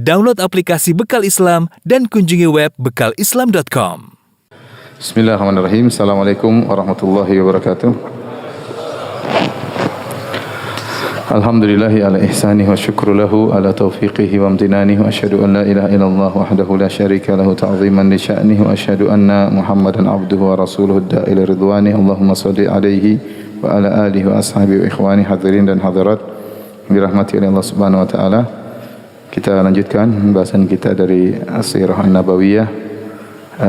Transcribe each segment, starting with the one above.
Download aplikasi Bekal Islam dan kunjungi web bekalislam.com. Bismillahirrahmanirrahim. Assalamualaikum warahmatullahi wabarakatuh. Alhamdulillahi ala ihsanihi wa syukru lahu ala taufiqihi wa amtinanihi wa asyhadu an la ilaha illallah wahdahu la syarika lahu ta'ziman li sya'nihi wa asyhadu anna Muhammadan abduhu wa rasuluhu ad-da'ila ridwani. Allahumma shalli alaihi wa ala alihi wa ashabihi wa ikhwani hadirin dan hadirat dirahmati oleh Allah Subhanahu wa taala. Kita lanjutkan pembahasan kita dari As-Sirah An-Nabawiyah.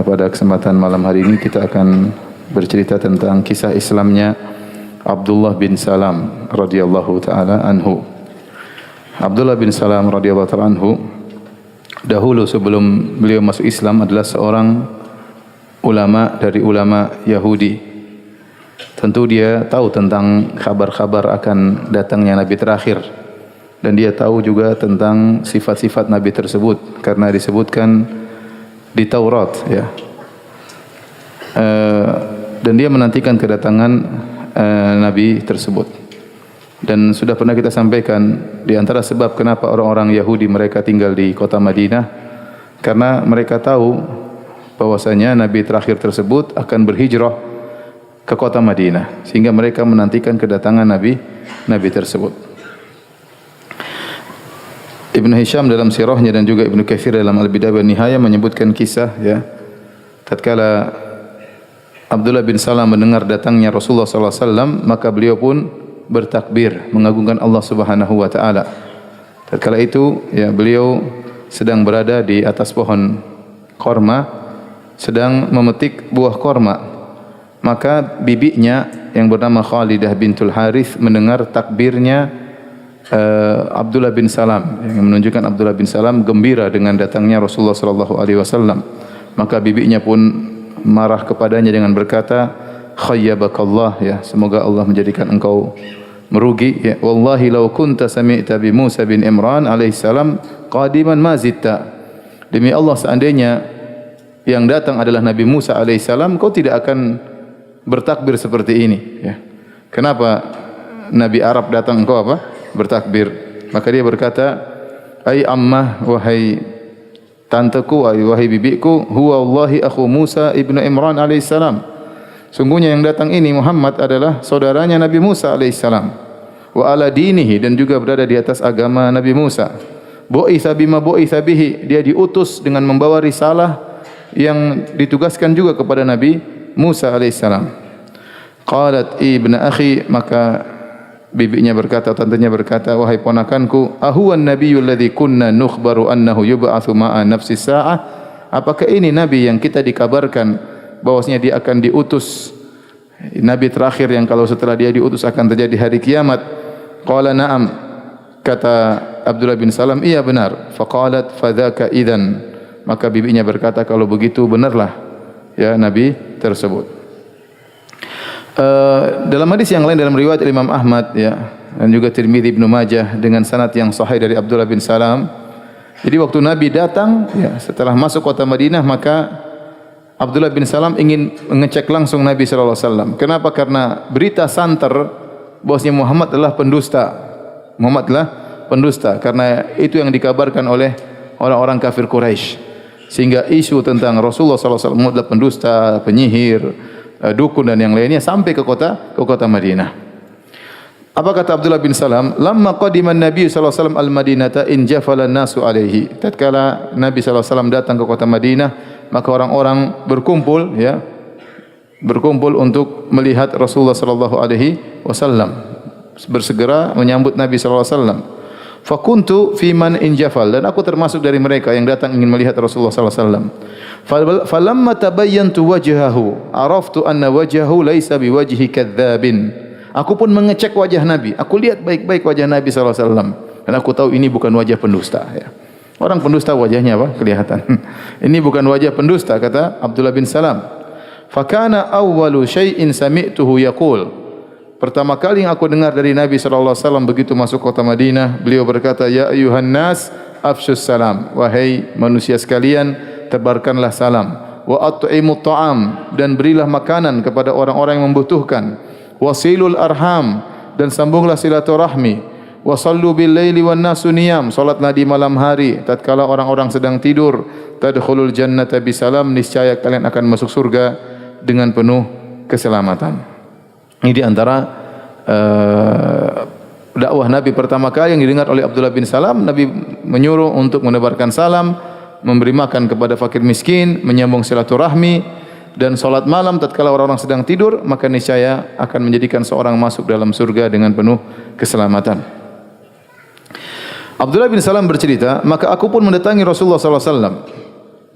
Pada kesempatan malam hari ini kita akan bercerita tentang kisah Islamnya Abdullah bin Salam radhiyallahu taala anhu. Abdullah bin Salam radhiyallahu taala anhu dahulu sebelum beliau masuk Islam adalah seorang ulama dari ulama Yahudi. Tentu dia tahu tentang kabar-kabar akan datangnya Nabi terakhir. Dan dia tahu juga tentang sifat-sifat Nabi tersebut karena disebutkan di Taurat, ya. Dan dia menantikan kedatangan Nabi tersebut. Dan sudah pernah kita sampaikan di antara sebab kenapa orang-orang Yahudi mereka tinggal di kota Madinah karena mereka tahu bahwasanya Nabi terakhir tersebut akan berhijrah ke kota Madinah sehingga mereka menantikan kedatangan Nabi tersebut. Ibn Hisham dalam sirahnya dan juga Ibn Katsir dalam Al-Bidayah wa Nihayah menyebutkan kisah, ya, tatkala Abdullah bin Salam mendengar datangnya Rasulullah sallallahu alaihi wasallam, maka beliau pun bertakbir mengagungkan Allah Subhanahu wa taala. Tatkala itu, ya, beliau sedang berada di atas pohon korma sedang memetik buah korma. Maka bibinya yang bernama Khalidah bintul Harith mendengar takbirnya Abdullah bin Salam, yang menunjukkan Abdullah bin Salam gembira dengan datangnya Rasulullah sallallahu alaihi wasallam. Maka bibinya pun marah kepadanya dengan berkata, "Khayyabakallah, ya, semoga Allah menjadikan engkau merugi, ya. Wallahi law kunta sami'ta bi Musa bin Imran alaihi salam qadiman ma zitta." Demi Allah, seandainya yang datang adalah Nabi Musa alaihi salam, kau tidak akan bertakbir seperti ini, ya. Kenapa Nabi Arab datang engkau apa? Bertakbir. Maka dia berkata, "Ai ammah, wahai tanteku, wahai bibiku, huwa wallahi akhu Musa ibnu Imran alaihissalam. Sungguhnya yang datang ini Muhammad adalah saudaranya Nabi Musa alaihissalam. Wa ala dinihi, dan juga berada di atas agama Nabi Musa. Bu'itsa bima bu'itsa bihi, dia diutus dengan membawa risalah yang ditugaskan juga kepada Nabi Musa alaihissalam." Qalat ibnu akhi, maka bibinya berkata, tantenya berkata, "Wahai ponakanku, ahuwan nabiyyul ladzi kunna nukhbaru annahu yub'atsu ma'a nafsi sa'ah? Apakah ini nabi yang kita dikabarkan bahwasanya dia akan diutus, nabi terakhir yang kalau setelah dia diutus akan terjadi hari kiamat?" Qala na'am, kata Abdullah bin Salam, "Iya benar." Faqalat fadzaka idzan, maka bibinya berkata, "Kalau begitu benarlah, ya, nabi tersebut." Dalam hadis yang lain dalam riwayat Imam Ahmad, ya, dan juga Tirmidzi, Ibnu Majah dengan sanad yang sahih dari Abdullah bin Salam. Jadi waktu Nabi datang, ya, setelah masuk kota Madinah, maka Abdullah bin Salam ingin mengecek langsung Nabi sallallahu alaihi wasallam. Kenapa? Karena berita santer bahwasanya Muhammad adalah pendusta. Muhammad adalah pendusta karena itu yang dikabarkan oleh orang-orang kafir Quraisy. Sehingga isu tentang Rasulullah sallallahu alaihi wasallam adalah pendusta, penyihir, dukun dan yang lainnya sampai ke kota Madinah. Apa kata Abdullah bin Salam? Lamma qadiman Nabi sallallahu alaihi wasallam al-Madinata in jafala an-nasu alaihi. Tatkala Nabi sallallahu alaihi wasallam datang ke kota Madinah, maka orang-orang berkumpul, ya, berkumpul untuk melihat Rasulullah sallallahu alaihi wasallam, bersegera menyambut Nabi sallallahu alaihi wasallam. Fakuntu fi man injafal, dan aku termasuk dari mereka yang datang ingin melihat Rasulullah sallallahu alaihi wasallam. Falamma tabayyantu wajhahu araftu anna wajhahu laisa biwajhi kadzdzabin. Aku pun mengecek wajah Nabi. Aku lihat baik-baik wajah Nabi sallallahu alaihi wasallam dan aku tahu ini bukan wajah pendusta, ya. Orang pendusta wajahnya apa? Kelihatan. Ini bukan wajah pendusta, kata Abdullah bin Salam. Fakana awwalu syai'in sami'tuhu yaqul. Pertama kali yang aku dengar dari Nabi sallallahu alaihi wasallam begitu masuk kota Madinah, beliau berkata, "Ya ayyuhan nas, afshus salam." Wahai manusia sekalian, tebarkanlah salam. Wa at'imut ta'am, dan berilah makanan kepada orang-orang yang membutuhkan. Wasilul arham, dan sambunglah silaturahmi. Wa sallu bil laili wan nasu niyam. Salatlah di malam hari tatkala orang-orang sedang tidur. Tadkhulul jannata bisalam. Niscaya kalian akan masuk surga dengan penuh keselamatan. Ini di antara dakwah Nabi pertama kali yang didengar oleh Abdullah bin Salam. Nabi menyuruh untuk menebarkan salam, memberi makan kepada fakir miskin, menyambung silaturahmi, dan salat malam tatkala orang-orang sedang tidur, maka niscaya akan menjadikan seorang masuk dalam surga dengan penuh keselamatan. Abdullah bin Salam bercerita, maka aku pun mendatangi Rasulullah sallallahu alaihi wasallam.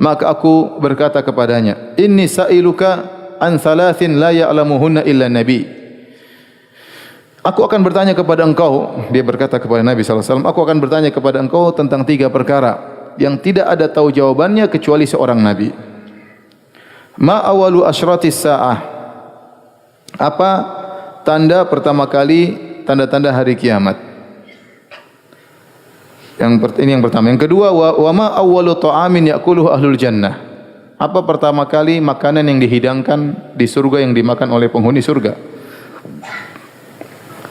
Maka aku berkata kepadanya, "Inni sa'iluka an thalathin la ya'lamuhunna illa nabi." Aku akan bertanya kepada engkau, dia berkata kepada Nabi sallallahu alaihi wasallam, aku akan bertanya kepada engkau tentang 3 perkara yang tidak ada tahu jawabannya kecuali seorang nabi. Ma awalu asyratis sa'ah? Apa tanda pertama kali tanda-tanda hari kiamat? Ini yang pertama. Yang kedua, wa ma awalu ta'amin ya'kuluhu ahlul jannah? Apa pertama kali makanan yang dihidangkan di surga yang dimakan oleh penghuni surga?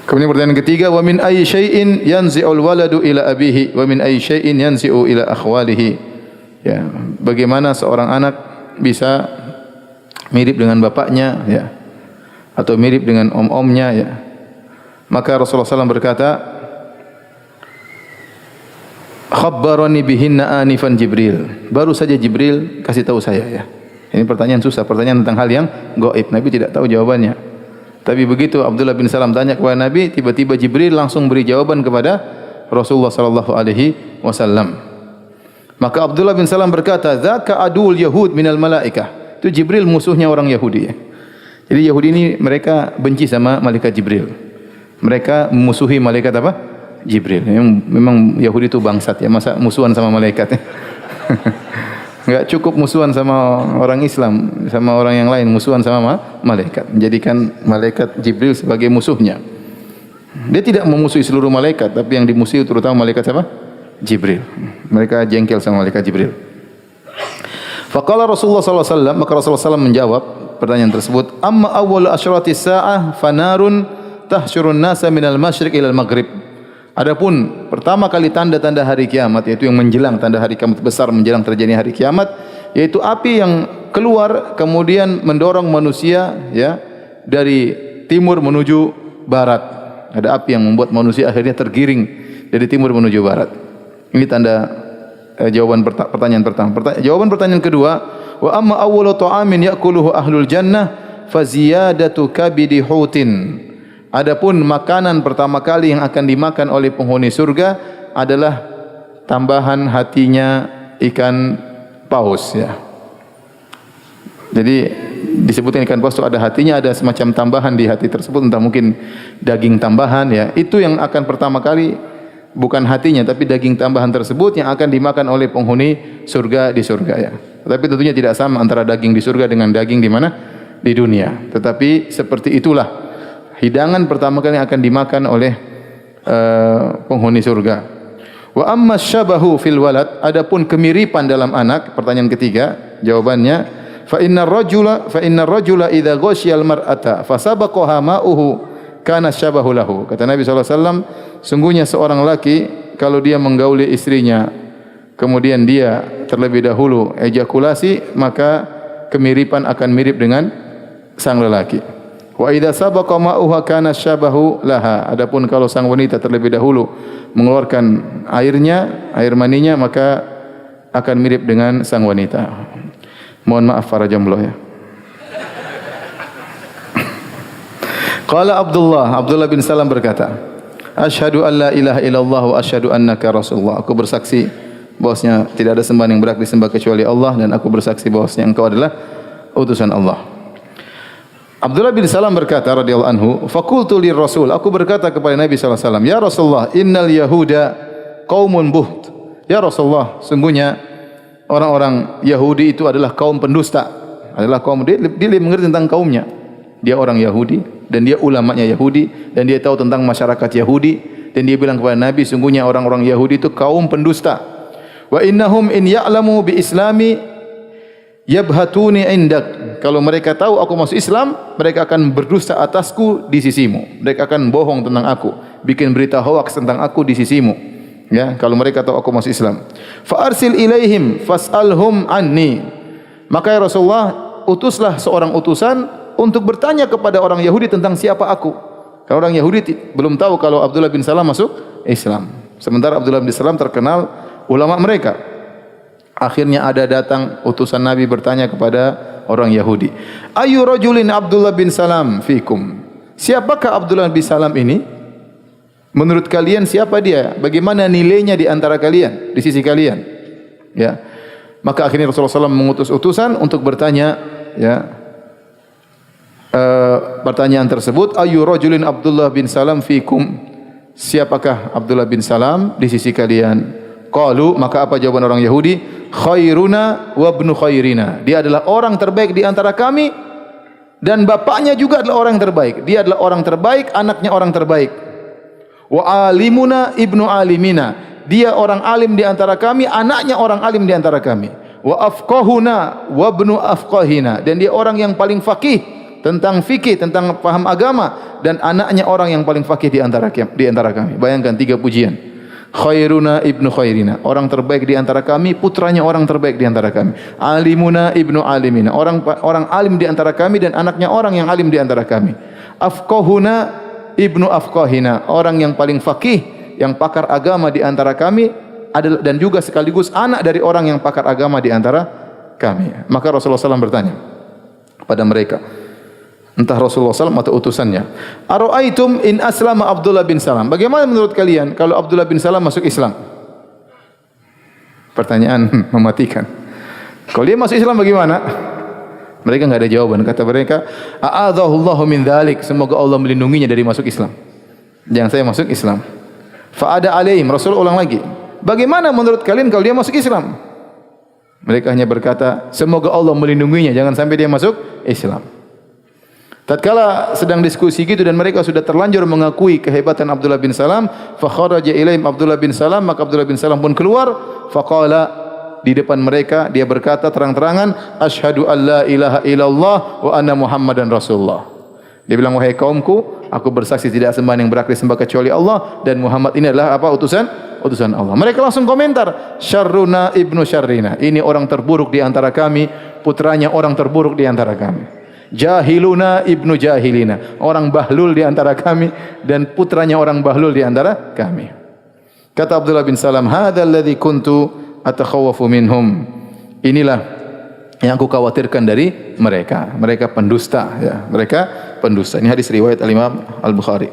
Kemudian pertanyaan ketiga, wa min ayyi syai'in yanzi'ul waladu ila abihi wa min ayyi syai'in yanzi'u ila akhwalihi? Ya, bagaimana seorang anak bisa mirip dengan bapaknya, ya, atau mirip dengan om-omnya, ya. Maka Rasulullah SAW berkata, khabbarani bihinna anifan Jibril. Baru saja Jibril kasih tahu saya, ya. Ini pertanyaan susah, pertanyaan tentang hal yang gaib. Nabi tidak tahu jawabannya. Tapi begitu Abdullah bin Salam tanya kepada Nabi, tiba-tiba Jibril langsung beri jawaban kepada Rasulullah sallallahu alaihi wasallam. Maka Abdullah bin Salam berkata, "Dzaka adul yahud minal malaikah." Itu Jibril musuhnya orang Yahudi. Jadi Yahudi ini mereka benci sama malaikat Jibril. Mereka memusuhi malaikat apa? Jibril. Memang Yahudi itu bangsat, ya, masa musuhan sama malaikat. Enggak cukup musuhan sama orang Islam, sama orang yang lain, musuhan sama malaikat. Menjadikan malaikat Jibril sebagai musuhnya. Dia tidak memusuhi seluruh malaikat, tapi yang dimusuhi terutama malaikat siapa? Jibril. Mereka jengkel sama malaikat Jibril. Faqala Rasulullah sallallahu alaihi wasallam, maka Rasulullah SAW menjawab pertanyaan tersebut, "Amma awwal asyratis sa'ah fanarun tahsyurun nasa minal masyriq ilal maghrib." Adapun pertama kali tanda-tanda hari kiamat, yaitu yang menjelang tanda hari kiamat besar, menjelang terjadi hari kiamat, yaitu api yang keluar kemudian mendorong manusia, ya, dari timur menuju barat. Ada api yang membuat manusia akhirnya tergiring dari timur menuju barat. Ini tanda jawaban pertanyaan pertama. Jawaban pertanyaan kedua, wa amma awwalu ta'amin ya'kuluhu ahlul jannah faziyadatu kabidi hutin. Adapun makanan pertama kali yang akan dimakan oleh penghuni surga adalah tambahan hatinya ikan paus, ya. Jadi disebutkan ikan paus itu ada hatinya, ada semacam tambahan di hati tersebut, entah mungkin daging tambahan, ya. Itu yang akan pertama kali, bukan hatinya tapi daging tambahan tersebut yang akan dimakan oleh penghuni surga di surga, ya. Tetapi tentunya tidak sama antara daging di surga dengan daging di mana? Di dunia. Tetapi seperti itulah hidangan pertama kali yang akan dimakan oleh penghuni surga. Wa amma syabahu fil walad, adapun kemiripan dalam anak, pertanyaan ketiga, jawabannya fa innar rajula idza ghasyal mar'ata fasabaqaha ma'uhu kana syabahu lahu. Kata Nabi sallallahu alaihi wasallam, sungguhnya seorang laki kalau dia menggauli istrinya kemudian dia terlebih dahulu ejakulasi, maka kemiripan akan mirip dengan sang lelaki. Wa idza sabaqa ma'uha kana syabahu laha. Adapun kalau sang wanita terlebih dahulu mengeluarkan airnya, air maninya, maka akan mirip dengan sang wanita. Mohon maaf para jomblo, ya. Qala Abdullah bin Salam berkata, "Asyhadu an la ilaha illallah wa asyhadu annaka rasulullah." Aku bersaksi bahwasanya tidak ada sembahan yang berhak disembah kecuali Allah, dan aku bersaksi bahwasanya engkau adalah utusan Allah. Abdullah bin Salam berkata radhiyallahu anhu, "Faqultu lir Rasul," aku berkata kepada Nabi sallallahu alaihi wasallam, "Ya Rasulullah, innal yahuda qaumun buht." Ya Rasulullah, sungguhnya orang-orang Yahudi itu adalah kaum pendusta. Adalah kaum dia mengerti tentang kaumnya. Dia orang Yahudi dan dia ulamanya Yahudi dan dia tahu tentang masyarakat Yahudi, dan dia bilang kepada Nabi, sungguhnya orang-orang Yahudi itu kaum pendusta. Wa innahum in ya'lamu bi islami yabhatuni indak. kalau mereka tahu aku masuk Islam, mereka akan berdusta atasku di sisimu. Mereka akan bohong tentang aku, bikin berita hoaks tentang aku di sisimu. Ya, kalau mereka tahu aku masuk Islam. Fa arsil ilaihim fas'alhum anni. Maka ya Rasulullah, utuslah seorang utusan untuk bertanya kepada orang Yahudi tentang siapa aku. Kalau orang Yahudi belum tahu kalau Abdullah bin Salam masuk Islam. Sementara Abdullah bin Salam terkenal ulama mereka. Akhirnya ada datang utusan Nabi bertanya kepada orang Yahudi. Ayu rajulin Abdullah bin Salam fikum? Siapakah Abdullah bin Salam ini? Menurut kalian siapa dia? Bagaimana nilainya di antara kalian, di sisi kalian? Ya. Maka akhirnya Rasulullah SAW mengutus utusan untuk bertanya, ya, pertanyaan tersebut. Ayu rajulin Abdullah bin Salam fikum? Siapakah Abdullah bin Salam di sisi kalian? Qalu, maka apa jawaban orang Yahudi? Khairuna wa ibnu khairina. Dia adalah orang terbaik di antara kami dan bapaknya juga adalah orang terbaik. Dia adalah orang terbaik, anaknya orang terbaik. Wa alimuna ibnu alimina. Dia orang alim di antara kami, anaknya orang alim di antara kami. Wa afqahuna wa ibnu afqahina. Dan dia orang yang paling faqih tentang fikih, tentang paham agama, dan anaknya orang yang paling faqih di antara kami. Bayangkan 3 pujian. Khairuna ibnu khairina, orang terbaik di antara kami, putranya orang terbaik di antara kami. Alimuna ibnu alimina, orang alim di antara kami dan anaknya orang yang alim di antara kami. Afqahuna ibnu afqahina, orang yang paling faqih, yang pakar agama di antara kami adalah, dan juga sekaligus anak dari orang yang pakar agama di antara kami. Maka Rasulullah SAW bertanya pada mereka, entah Rasulullah SAW atau utusannya, Ara'aitum in aslama Abdullah bin Salam? Bagaimana menurut kalian kalau Abdullah bin Salam masuk Islam? Pertanyaan mematikan. Kalau dia masuk Islam bagaimana? Mereka enggak ada jawaban. Kata mereka, a'adzahullahu min dzalik. Semoga Allah melindunginya dari masuk Islam. Jangan saya masuk Islam. Fa'ada alaihim. Rasul ulang lagi. Bagaimana menurut kalian kalau dia masuk Islam? Mereka hanya berkata, semoga Allah melindunginya, jangan sampai dia masuk Islam. Tatkala sedang diskusi gitu dan mereka sudah terlanjur mengakui kehebatan Abdullah bin Salam, fa kharaja ilaihim Abdullah bin Salam, maka Abdullah bin Salam pun keluar, faqala, di depan mereka dia berkata terang-terangan, asyhadu alla ilaha illallah wa anna Muhammadan Rasulullah. Dia bilang, wahai kaumku, aku bersaksi tidak sembahan yang berhak disembah kecuali Allah dan Muhammad ini adalah apa? Utusan Allah. Mereka langsung komentar, syarruna ibnu syarrina. Ini orang terburuk di antara kami, putranya orang terburuk di antara kami. Jahiluna ibnu jahilina, orang bahlul di antara kami dan putranya orang bahlul di antara kami. Kata Abdullah bin Salam, hadzal ladzi kuntu atakhawwafu minhum. Inilah yang aku khawatirkan dari mereka. Mereka pendusta, ya. Mereka pendusta. Ini hadis riwayat Al-Imam Al-Bukhari.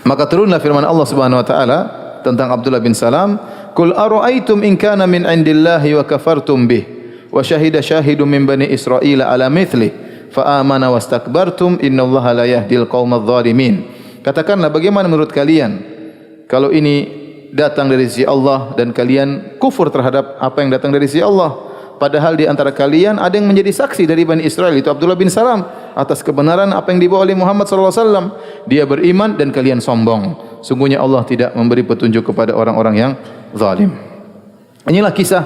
Maka turunlah firman Allah Subhanahu wa taala tentang Abdullah bin Salam, "Qul ara'aitum in kana min 'indillahi wa kafartum bih wa syahida syahidun min bani Israil ala mithli fa amana wastakbartum innallaha la yahdil qaumadz zalimin." Katakanlah, bagaimana menurut kalian kalau ini datang dari sisi Allah dan kalian kufur terhadap apa yang datang dari sisi Allah, padahal di antara kalian ada yang menjadi saksi dari Bani Israel, itu Abdullah bin Salam, atas kebenaran apa yang dibawa oleh Muhammad sallallahu alaihi wasallam. Dia beriman dan kalian sombong. Sungguhnya Allah tidak memberi petunjuk kepada orang-orang yang zalim. Inilah kisah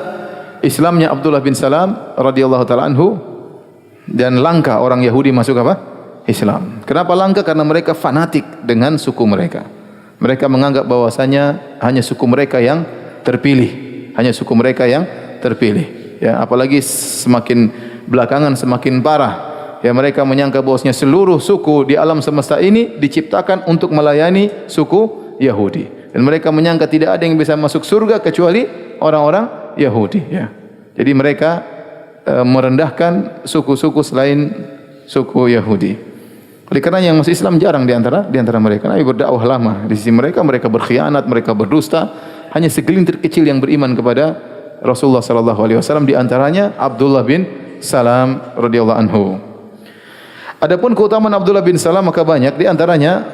Islamnya Abdullah bin Salam radhiyallahu taala anhu, dan langka orang Yahudi masuk apa? Islam. Kenapa langka? Karena mereka fanatik dengan suku mereka. Mereka menganggap bahwasanya hanya suku mereka yang terpilih, hanya suku mereka yang terpilih. Ya, apalagi semakin belakangan semakin parah. Ya, mereka menyangka bahwasanya seluruh suku di alam semesta ini diciptakan untuk melayani suku Yahudi. Dan mereka menyangka tidak ada yang bisa masuk surga kecuali orang-orang Yahudi. Ya. Jadi mereka merendahkan suku-suku selain suku Yahudi. Oleh karena yang masuk Islam jarang di antara mereka. Nabi berdakwah lama. Di sisi mereka berkhianat, mereka berdusta. Hanya segelintir kecil yang beriman kepada Rasulullah sallallahu alaihi wasallam, di antaranya Abdullah bin Salam radhiyallahu anhu. Adapun keutamaan Abdullah bin Salam maka banyak, di antaranya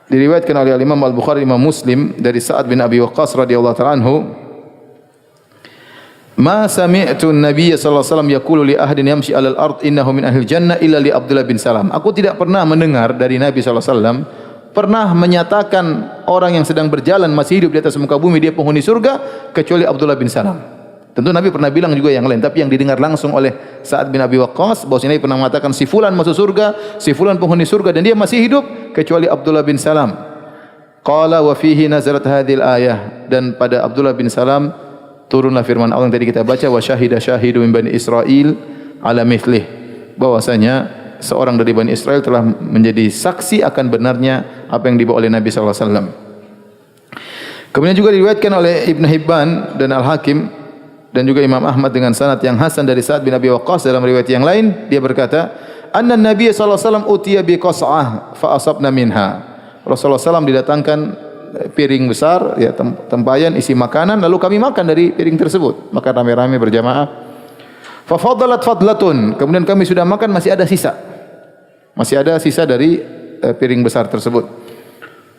diriwayatkan oleh Imam Al-Bukhari, Imam Muslim dari Sa'ad bin Abi Waqqas radhiyallahu ta'ala anhu, "Ma sami'tu an-nabiy sallallahu alaihi wasallam yaqulu li ahadin yamshi 'alal ard innahu min ahli jannah illa li Abdullah bin Salam." Aku tidak pernah mendengar dari Nabi sallallahu alaihi wasallam pernah menyatakan orang yang sedang berjalan masih hidup di atas muka bumi dia penghuni surga kecuali Abdullah bin Salam. Tentu Nabi pernah bilang juga yang lain, tapi yang didengar langsung oleh Sa'ad bin Abi Waqqas bahwa Nabi pernah mengatakan si fulan masuk surga, si fulan penghuni surga dan dia masih hidup kecuali Abdullah bin Salam. Qala wa fihi nazalat hadhil ayah, dan pada Abdullah bin Salam turunlah firman Allah yang tadi kita baca, wa syahida syahidu min bani Israil ala mithlih, bahwasanya seorang dari Bani Israel telah menjadi saksi akan benarnya apa yang dibawa oleh Nabi sallallahu alaihi wasallam. Kemudian juga diriwayatkan oleh Ibn Hibban dan Al-Hakim dan juga Imam Ahmad dengan sanad yang hasan dari Sa'ad bin Abi Waqqas dalam riwayat yang lain, dia berkata, "Anna Nabi sallallahu alaihi wasallam utiya bi qas'ah fa asabna minha." Rasulullah SAW didatangkan piring besar, ya, tempayan isi makanan, lalu kami makan dari piring tersebut, makan rame-rame berjamaah. Fa fadalat fadlatun, kemudian kami sudah makan masih ada sisa. Masih ada sisa dari piring besar tersebut.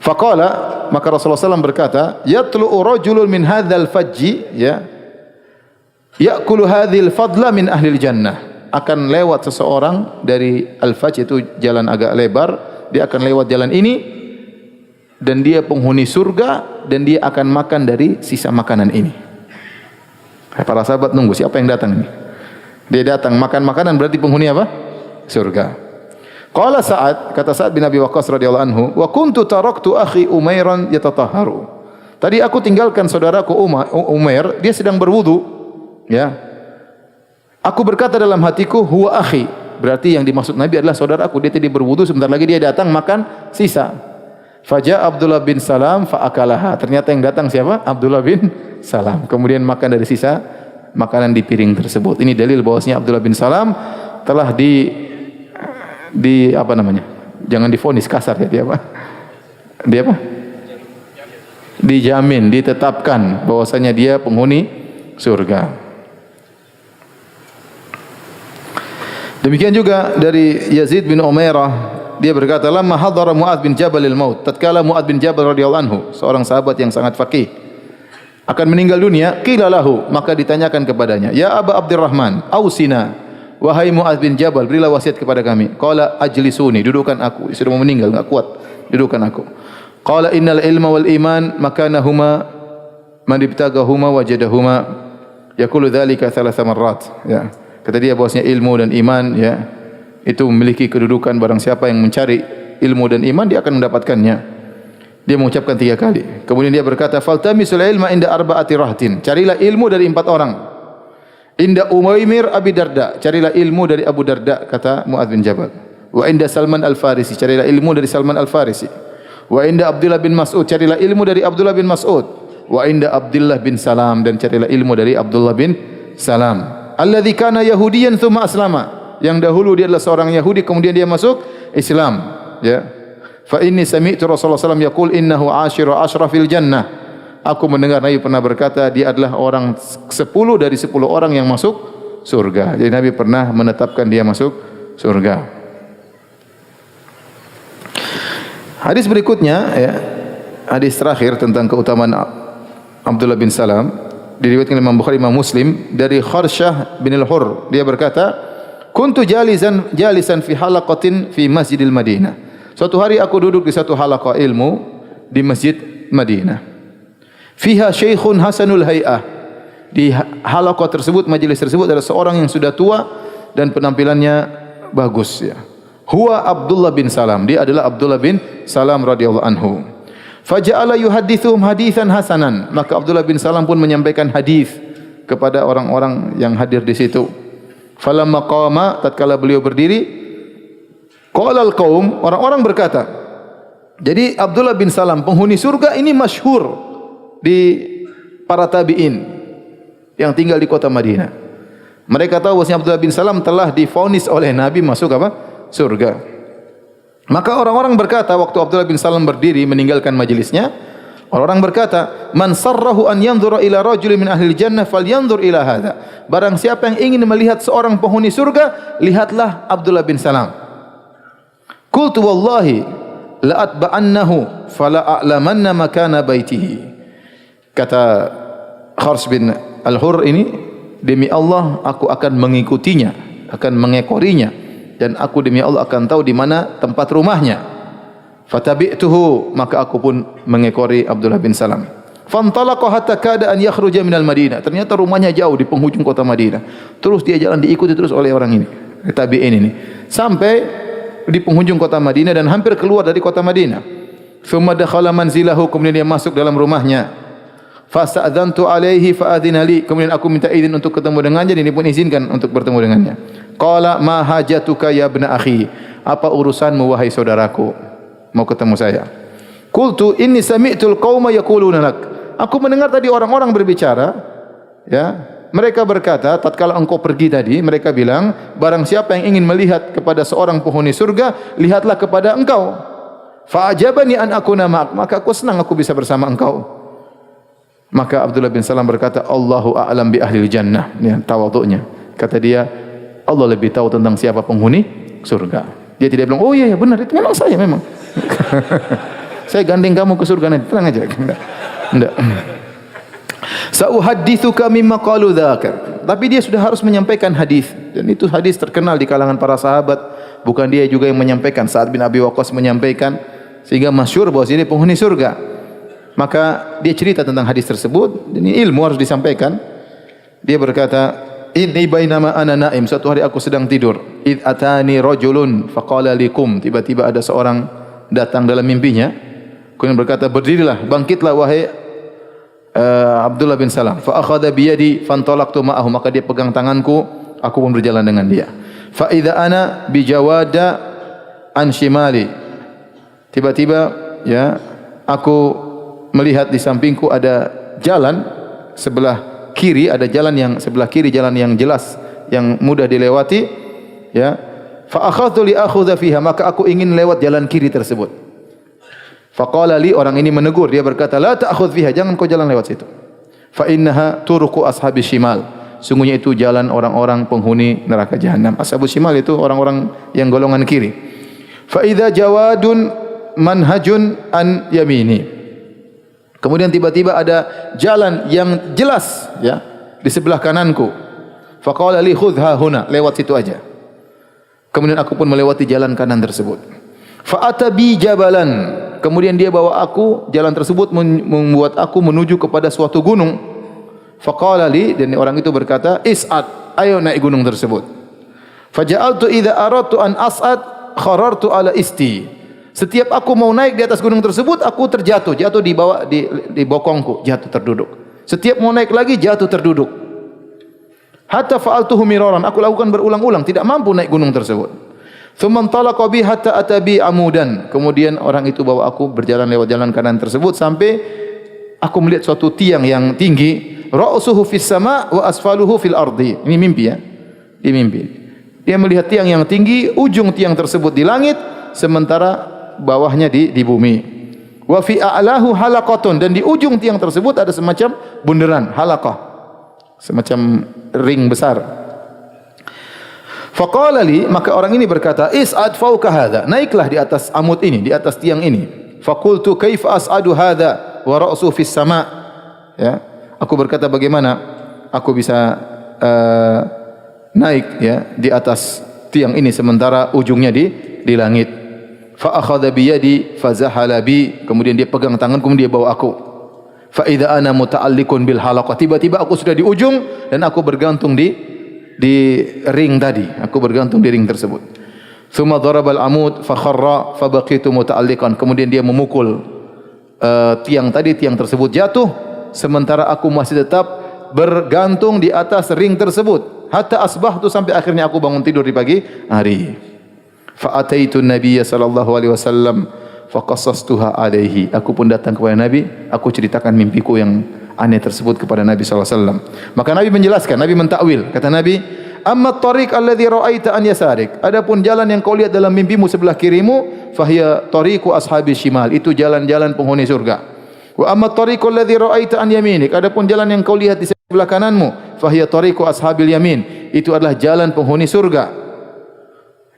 Faqala, maka Rasulullah SAW berkata, "Yatlu'u rajulun min hadzal fajji," ya, ya'kulu hadhil fadla min ahlil jannah. Akan lewat seseorang dari al-fajj, itu jalan agak lebar, dia akan lewat jalan ini dan dia penghuni surga dan dia akan makan dari sisa makanan ini. Para sahabat nunggu siapa yang datang ini. Dia datang makan makanan, berarti penghuni apa? Surga. Qala Sa'ad, kata Sa'ad bin Abi Waqqas radhiyallahu anhu, "Wa kuntu taraktu akhi Umairan yatatahharu." Tadi aku tinggalkan saudaraku Umair, dia sedang berwudu. Ya, aku berkata dalam hatiku, huwa akhi, berarti yang dimaksud Nabi adalah saudaraku. Dia tadi berwudu, sebentar lagi dia datang makan sisa. Faja Abdullah bin Salam faakalaha. Ternyata yang datang siapa? Abdullah bin Salam. Kemudian makan dari sisa makanan di piring tersebut. Ini dalil bahwasanya Abdullah bin Salam telah di apa namanya? Jangan divonis kasar ya, dia apa? Dia apa? Dijamin, ditetapkan bahwasanya dia penghuni surga. Demikian juga dari Yazid bin Umairah, dia berkata, "Lamma hadara Mu'adz bin Jabal al-maut." Tatkala Mu'adz bin Jabal radhiyallahu anhu, seorang sahabat yang sangat faqih, akan meninggal dunia, qila lahu, maka ditanyakan kepadanya, "Ya Aba Abdurrahman, ausina, wahai Mu'adz bin Jabal, berilah wasiat kepada kami." Qala ajlisuni, dudukkan aku. Dia sudah mau meninggal, enggak kuat, dudukkan aku. Qala innal ilma wal iman makanahuma man ibtagahuma wajadahuma, yaqulu dzalika thalatha marrat. Ya. Kata dia bahwasanya ilmu dan iman, ya, itu memiliki kedudukan, barang siapa yang mencari ilmu dan iman dia akan mendapatkannya. Dia mengucapkan 3 kali. Kemudian dia berkata, "Faltamisul ilma inda arba'ati rahtin." Carilah ilmu dari 4 orang. Inda Umaymir Abi Darda, carilah ilmu dari Abu Darda, kata Mu'adz bin Jabal. Wa inda Salman Al-Farisi, carilah ilmu dari Salman Al-Farisi. Wa inda Abdullah bin Mas'ud, carilah ilmu dari Abdullah bin Mas'ud. Wa inda Abdullah bin Salam, dan carilah ilmu dari Abdullah bin Salam. Alladzi kana Yahudiyan tsumma aslama, yang dahulu dia adalah seorang Yahudi kemudian dia masuk Islam, ya. Fa inni sami'tu Rasulullah sallallahu alaihi wasallam yaqul innahu 'ashiru asyrafil jannah. Aku mendengar Nabi pernah berkata dia adalah orang 10 dari 10 orang yang masuk surga. Jadi Nabi pernah menetapkan dia masuk surga. Hadis berikutnya, ya, hadis terakhir tentang keutamaan Abdullah bin Salam, diriwayatkan Imam Bukhari, Imam Muslim, dari Kharsyah bin Al-Hurr, dia berkata, "Kuntu jalisan fi halaqatin fi Masjidil Madinah." Suatu hari aku duduk di satu halaqah ilmu di Masjid Madinah. Fiha syaikhun hasanul hay'ah. Di halaqah tersebut, majelis tersebut, ada seorang yang sudah tua dan penampilannya bagus, ya. Huwa Abdullah bin Salam, dia adalah Abdullah bin Salam radhiyallahu anhu. Faja'ala yuhaddithuhum haditsan hasanan, maka Abdullah bin Salam pun menyampaikan hadis kepada orang-orang yang hadir di situ. Falamma qama, tatkala beliau berdiri, qala al-qaum, orang-orang berkata. Jadi Abdullah bin Salam penghuni surga ini masyhur di para tabi'in yang tinggal di kota Madinah. Mereka tahu bahwa Abdullah bin Salam telah divonis oleh Nabi masuk apa? Surga. Maka orang-orang berkata waktu Abdullah bin Salam berdiri meninggalkan majelisnya, orang-orang berkata, "Man sarrahu an yanzura ila rajulin min ahli jannah falyanzur ila hadza." Barang siapa yang ingin melihat seorang penghuni surga, lihatlah Abdullah bin Salam. Qultu wallahi la atba'annahu fala a'lamanna makana baitihi. Kata Kharsh bin Al-Hurr ini, demi Allah aku akan mengikutinya, akan mengekorinya, dan aku demi Allah akan tahu di mana tempat rumahnya. Fatabi'tuhu, maka aku pun mengekori Abdullah bin Salam. Fantalaqa hatta kada an yakhruja minal Madinah. Ternyata rumahnya jauh di penghujung kota Madinah. Terus dia jalan diikuti terus oleh orang ini, tabi'in ini. Sampai di penghujung kota Madinah dan hampir keluar dari kota Madinah. Thumma dakhala manzilahu, kemudian dia masuk dalam rumahnya. Fasta'dzantu alaihi fa'adzina li. Kemudian aku minta izin untuk ketemu dengannya dan dia pun izinkan untuk bertemu dengannya. Qala ma hajatuka ya ibna akhi? Apa urusanmu wahai saudaraku? Mau ketemu saya. Qultu inni sami'tul qauma yaquluna lak. Aku mendengar tadi orang-orang berbicara, ya. Mereka berkata, tatkala engkau pergi tadi, mereka bilang, barang siapa yang ingin melihat kepada seorang penghuni surga, lihatlah kepada engkau. Fa'ajabani an akuna ma'ak. Maka aku senang aku bisa bersama engkau. Maka Abdullah bin Salam berkata, Allahu a'lam bi ahlil jannah. Ya, tawadhu'nya. Kata dia, Allah lebih tahu tentang siapa penghuni surga. Dia tidak bilang, oh iya benar, itu memang saya memang. Saya gandeng kamu ke surga nanti, tenang aja. Enggak. Sa'uhaddithuka mimma qalu dzakar. Tapi dia sudah harus menyampaikan hadis, dan itu hadis terkenal di kalangan para sahabat. Bukan dia juga yang menyampaikan, Sa'ad bin Abi Waqqas menyampaikan sehingga masyhur bahwa dia penghuni surga. Maka dia cerita tentang hadis tersebut, dan ini ilmu harus disampaikan. Dia berkata, "Inni bainama ana naim." Suatu hari aku sedang tidur. "Id atani rajulun faqala likum." Tiba-tiba ada seorang datang dalam mimpinya. Kemudian berkata, "Berdirilah, bangkitlah wahai Abdullah bin Salam." Fa akhadha bi yadi fantalaqtu ma'ahu. Maka dia pegang tanganku, aku pun berjalan dengan dia. Fa idza ana bi jawada an shimali. Tiba-tiba ya, aku melihat di sampingku ada jalan sebelah kiri, ada jalan yang sebelah kiri, jalan yang jelas, yang mudah dilewati, ya. Fa akhadtu li akhudha fiha, maka aku ingin lewat jalan kiri tersebut. Faqala li, orang ini menegur, dia berkata, la ta'khudh fiha, jangan kau jalan lewat situ. Fa innaha turuqu ashabis shimal. Sungguhnya itu jalan orang-orang penghuni neraka jahanam. Ashabus shimal itu orang-orang yang golongan kiri. Fa idza jawadun manhajun an yamini. Kemudian tiba-tiba ada jalan yang jelas, ya, di sebelah kananku. Faqala li khudha huna, lewat situ aja. Kemudian aku pun melewati jalan kanan tersebut. Fa atabi jabalan. Kemudian dia bawa aku, jalan tersebut membuat aku menuju kepada suatu gunung. Faqala li, dan orang itu berkata, is'ad, ayo naik gunung tersebut. Faja'altu idza aradtu an as'ad kharartu ala isti. Setiap aku mau naik di atas gunung tersebut, aku terjatuh, jatuh di bawah di bokongku, jatuh terduduk. Setiap mau naik lagi jatuh terduduk. Hatta fa'altuhu miraran, aku lakukan berulang-ulang, tidak mampu naik gunung tersebut. Thumma intalaqa bi hatta atabi amudan. Kemudian orang itu bawa aku berjalan lewat jalan kanan tersebut sampai aku melihat suatu tiang yang tinggi, ra'suhu fis sama' wa asfaluhu fil ardi. Ini mimpi ya. Di mimpi. Dia melihat tiang yang tinggi, ujung tiang tersebut di langit, sementara bawahnya di bumi. Wa fi a'lahu halaqatun, dan di ujung tiang tersebut ada semacam bundaran, halaqah. Semacam ring besar. Faqala li, maka orang ini berkata, is'ad fawqa hadha, naiklah di atas amud ini, di atas tiang ini. Faqultu kaifa as'adu hadha wa ra'su fis sama'. Ya, aku berkata, bagaimana aku bisa naik ya di atas tiang ini sementara ujungnya di langit. Fa akhadha bi yadi fa zahala bi, kemudian dia pegang tanganku, kemudian dia bawa aku. Fa idza ana muta'alliqun bil halaqah, tiba-tiba aku sudah di ujung dan aku bergantung di ring tadi, aku bergantung di ring tersebut. Thumma darabal amud fa kharra fa baqitu muta'alliqan, kemudian dia memukul tiang tadi, tiang tersebut jatuh sementara aku masih tetap bergantung di atas ring tersebut. Hatta asbahtu, sampai akhirnya aku bangun tidur di pagi hari. Fa ataitu an-nabiy sallallahu alaihi wasallam fa qassastuha alaihi, aku pun datang kepada Nabi, aku ceritakan mimpiku yang aneh tersebut kepada Nabi sallallahu alaihi wasallam. Maka Nabi menjelaskan, Nabi mentakwil. Kata Nabi, "Amma at-tariq alladhi ra'aita an yasarik." Adapun jalan yang kau lihat dalam mimpimu sebelah kirimu, fahiya tariqu ashabis shimal, itu jalan-jalan penghuni surga. Wa amma at-tariq alladhi ra'aita an yaminik. Adapun jalan yang kau lihat di sebelah kananmu, fahiya tariqu ashabil yamin, itu adalah jalan penghuni surga.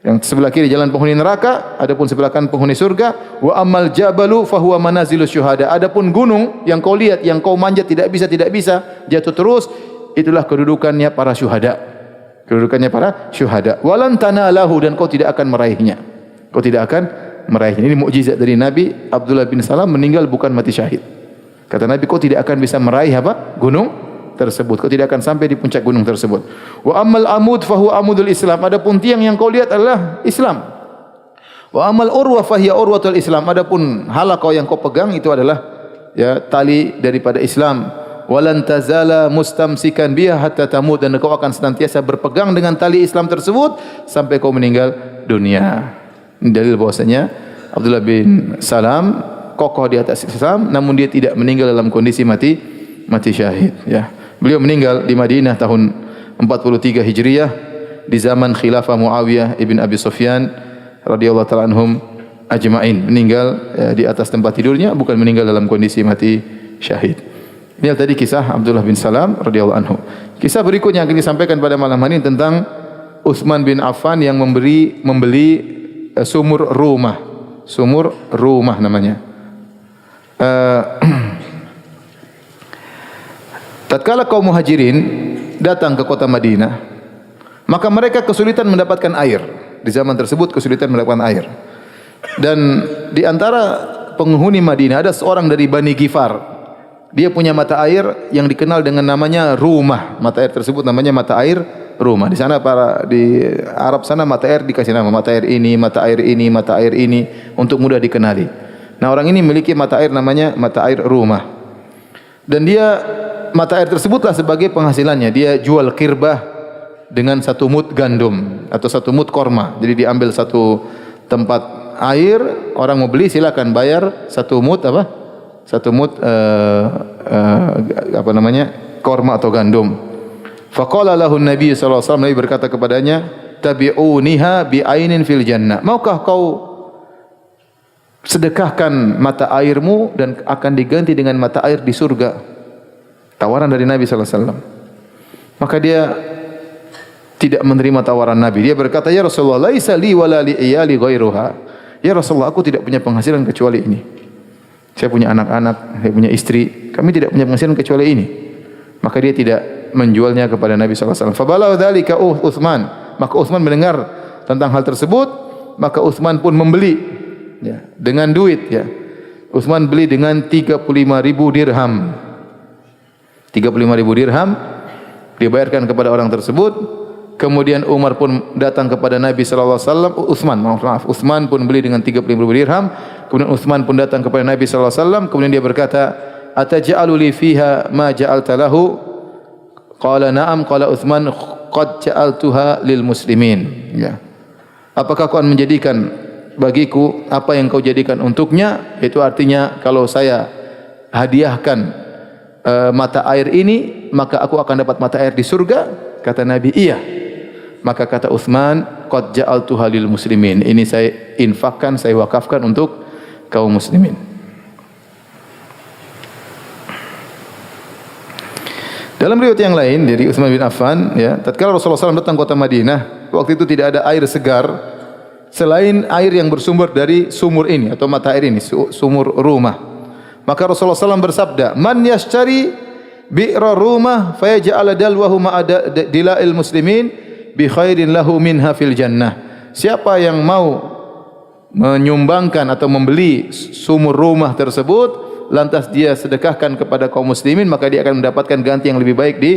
Yang sebelah kiri jalan penghuni neraka, adapun sebelah kanan penghuni surga. Wa ammal jabalu fahuwa manazilus syuhada. Adapun gunung yang kau lihat, yang kau manjat tidak bisa, jatuh terus, itulah kedudukannya para syuhada. Kedudukannya para syuhada. Walan tanalahu, dan kau tidak akan meraihnya. Kau tidak akan meraihnya. Ini mukjizat dari Nabi. Abdullah bin Salam meninggal bukan mati syahid. Kata Nabi, kau tidak akan bisa meraih apa? Gunung tersebut. Kau tidak akan sampai di puncak gunung tersebut. Wa ammal amud fahuwa amudul Islam. Adapun tiang yang kau lihat adalah Islam. Wa amal urwa fahiya urwatul Islam. Adapun halaqah yang kau pegang itu adalah ya tali daripada Islam. Walan tazala mustamsikan biha hatta tamut, dan kau akan senantiasa berpegang dengan tali Islam tersebut sampai kau meninggal dunia. Ini dalil bahwasanya Abdullah bin Salam kokoh di atas Islam, namun dia tidak meninggal dalam kondisi mati syahid. Ya, beliau meninggal di Madinah tahun 43 Hijriah di zaman khilafah Muawiyah ibn Abi Sufyan radhiyallahu ta'ala anhum ajma'in. Meninggal ya, di atas tempat tidurnya, bukan meninggal dalam kondisi mati syahid. Ini tadi kisah Abdullah bin Salam radhiyallahu anhu. Kisah berikutnya yang akan disampaikan pada malam hari ini tentang Utsman bin Affan yang membeli sumur rumah. Sumur rumah namanya. Tatkala kaum Muhajirin datang ke kota Madinah, maka mereka kesulitan mendapatkan air. Di zaman tersebut kesulitan mendapatkan air. Dan di antara penghuni Madinah ada seorang dari Bani Ghifar. Dia punya mata air yang dikenal dengan namanya rumah. Mata air tersebut namanya mata air rumah. Di sana di Arab sana mata air dikasih nama mata air ini, mata air ini, mata air ini untuk mudah dikenali. Nah, orang ini memiliki mata air namanya mata air rumah. Dan dia mata air tersebutlah sebagai penghasilannya. Dia jual kirbah dengan 1 mud gandum atau 1 mud korma. Jadi diambil satu tempat air, orang mau beli silakan bayar 1 mud apa? 1 mud korma atau gandum. Faqala lahu Nabi sallallahu alaihi wasallam, Nabi berkata kepadanya, tabi'uniha bi'ainin fil jannah. Maukah kau sedekahkan mata airmu dan akan diganti dengan mata air di surga? Tawaran dari Nabi sallallahu alaihi wasallam. Maka dia tidak menerima tawaran Nabi. Dia berkata, ya Rasulullah, laisa li wala li iyali ghairuha. Ya Rasulullah, aku tidak punya penghasilan kecuali ini. Saya punya anak-anak, saya punya istri, kami tidak punya penghasilan kecuali ini. Maka dia tidak menjualnya kepada Nabi sallallahu alaihi wasallam. Fabalau dzalika Utsman, maka Utsman mendengar tentang hal tersebut, maka Utsman pun membeli ya, dengan duit ya. Utsman beli dengan 35.000 dirham. 35.000 dirham dibayarkan kepada orang tersebut. Kemudian Umar pun datang kepada Nabi sallallahu alaihi wasallam. Utsman pun beli dengan 35.000 dirham. Kemudian Utsman pun datang kepada Nabi sallallahu alaihi wasallam. Kemudian dia berkata, "Ataj'alu li fiha ma ja'alta lahu?" Qala na'am. Qala Utsman, "Qad ja'altuha lil muslimin." Ya. Apakah kau akan menjadikan bagiku apa yang kau jadikan untuknya? Itu artinya kalau saya hadiahkan mata air ini, maka aku akan dapat mata air di surga? Kata Nabi, iya. Maka kata Utsman, qad ja'altuha lil muslimin. Ini saya infakkan, saya wakafkan untuk kaum muslimin. Dalam riwayat yang lain dari Utsman bin Affan, ya, tatkala Rasulullah SAW datang kota Madinah, waktu itu tidak ada air segar selain air yang bersumber dari sumur ini atau mata air ini, sumur rumah. Maka Rasulullah SAW bersabda, "Man yashtari bi'ra rumah fayaj'al dalwahu ma'ada dila'il muslimin bi khairin lahu minha fil jannah." Siapa yang mau menyumbangkan atau membeli sumur rumah tersebut, lantas dia sedekahkan kepada kaum muslimin, maka dia akan mendapatkan ganti yang lebih baik di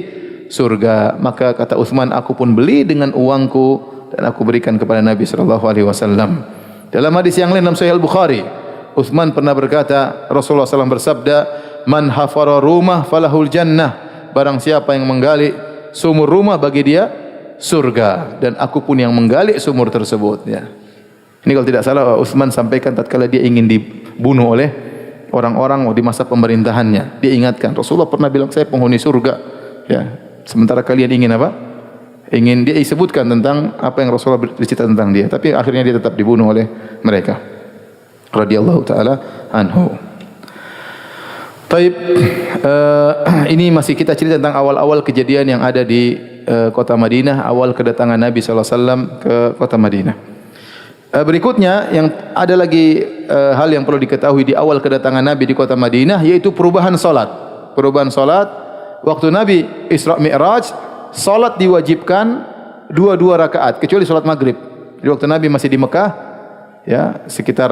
surga. Maka kata Utsman, aku pun beli dengan uangku dan aku berikan kepada Nabi sallallahu alaihi wasallam. Dalam hadis yang lain dalam Sahih Al-Bukhari, Utsman pernah berkata, Rasulullah SAW bersabda, "Man hafara rumah falahul jannah." Barang siapa yang menggali sumur rumah, bagi dia surga, dan aku pun yang menggali sumur tersebut, ya. Ini kalau tidak salah Utsman sampaikan tatkala dia ingin dibunuh oleh orang-orang di masa pemerintahannya. Dia ingatkan, Rasulullah pernah bilang saya penghuni surga, ya. Sementara kalian ingin apa? Ingin, dia sebutkan tentang apa yang Rasulullah bercerita tentang dia, tapi akhirnya dia tetap dibunuh oleh mereka. Radhiyallahu taala anhu. Taib, ini masih kita cerita tentang awal-awal kejadian yang ada di kota Madinah, awal kedatangan Nabi sallallahu alaihi wasallam ke kota Madinah. Berikutnya yang ada lagi hal yang perlu diketahui di awal kedatangan Nabi di kota Madinah, yaitu perubahan salat. Perubahan salat waktu Nabi Isra Mi'raj, salat diwajibkan 2 rakaat kecuali salat maghrib. Jadi waktu Nabi masih di Mekah, ya, sekitar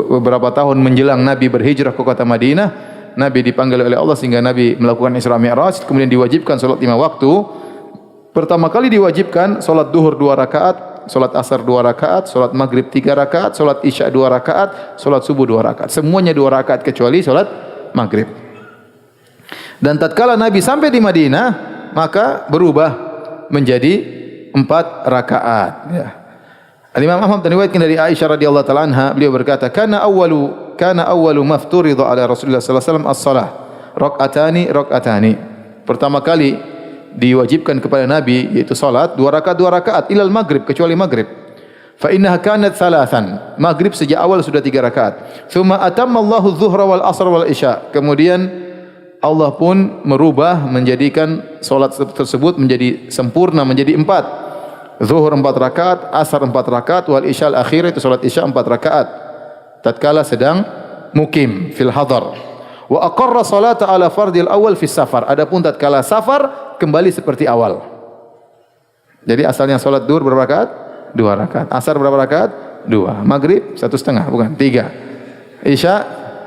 beberapa tahun menjelang Nabi berhijrah ke kota Madinah, Nabi dipanggil oleh Allah sehingga Nabi melakukan Isra Mi'raj, kemudian diwajibkan salat 5 waktu. Pertama kali diwajibkan salat duhur 2 rakaat, salat asar 2 rakaat, salat maghrib 3 rakaat, salat isya 2 rakaat, salat subuh 2 rakaat. Semuanya 2 rakaat kecuali salat maghrib. Dan tatkala Nabi sampai di Madinah, maka berubah menjadi 4 rakaat. Ya. Imam Ahmad meriwayatkan dari Aisyah radhiyallahu taala anha, beliau berkata, kana awwalu mafturidha ala Rasulullah sallallahu alaihi wasallam as-shalah rak'atani. Pertama kali diwajibkan kepada Nabi yaitu salat 2 rakaat ilal maghrib, kecuali maghrib. Fa innaha kanat thalathan. Maghrib sejak awal sudah 3 rakaat. Tsumma atamma Allahu adh-dhuhra wal asr wal isya. Kemudian Allah pun merubah menjadikan salat tersebut menjadi sempurna menjadi 4. Zuhur 4 rakaat, asar 4 rakaat, wal isya al-akhir itu salat isya 4 rakaat. Tatkala sedang mukim fil hadar. Wa aqarra salata ala fardil awal fis safar. Adapun tatkala safar kembali seperti awal. Jadi asalnya salat duhur berapa rakaat? 2 rakaat. Asar berapa rakaat? 2. Maghrib 1,5 bukan 3. Isya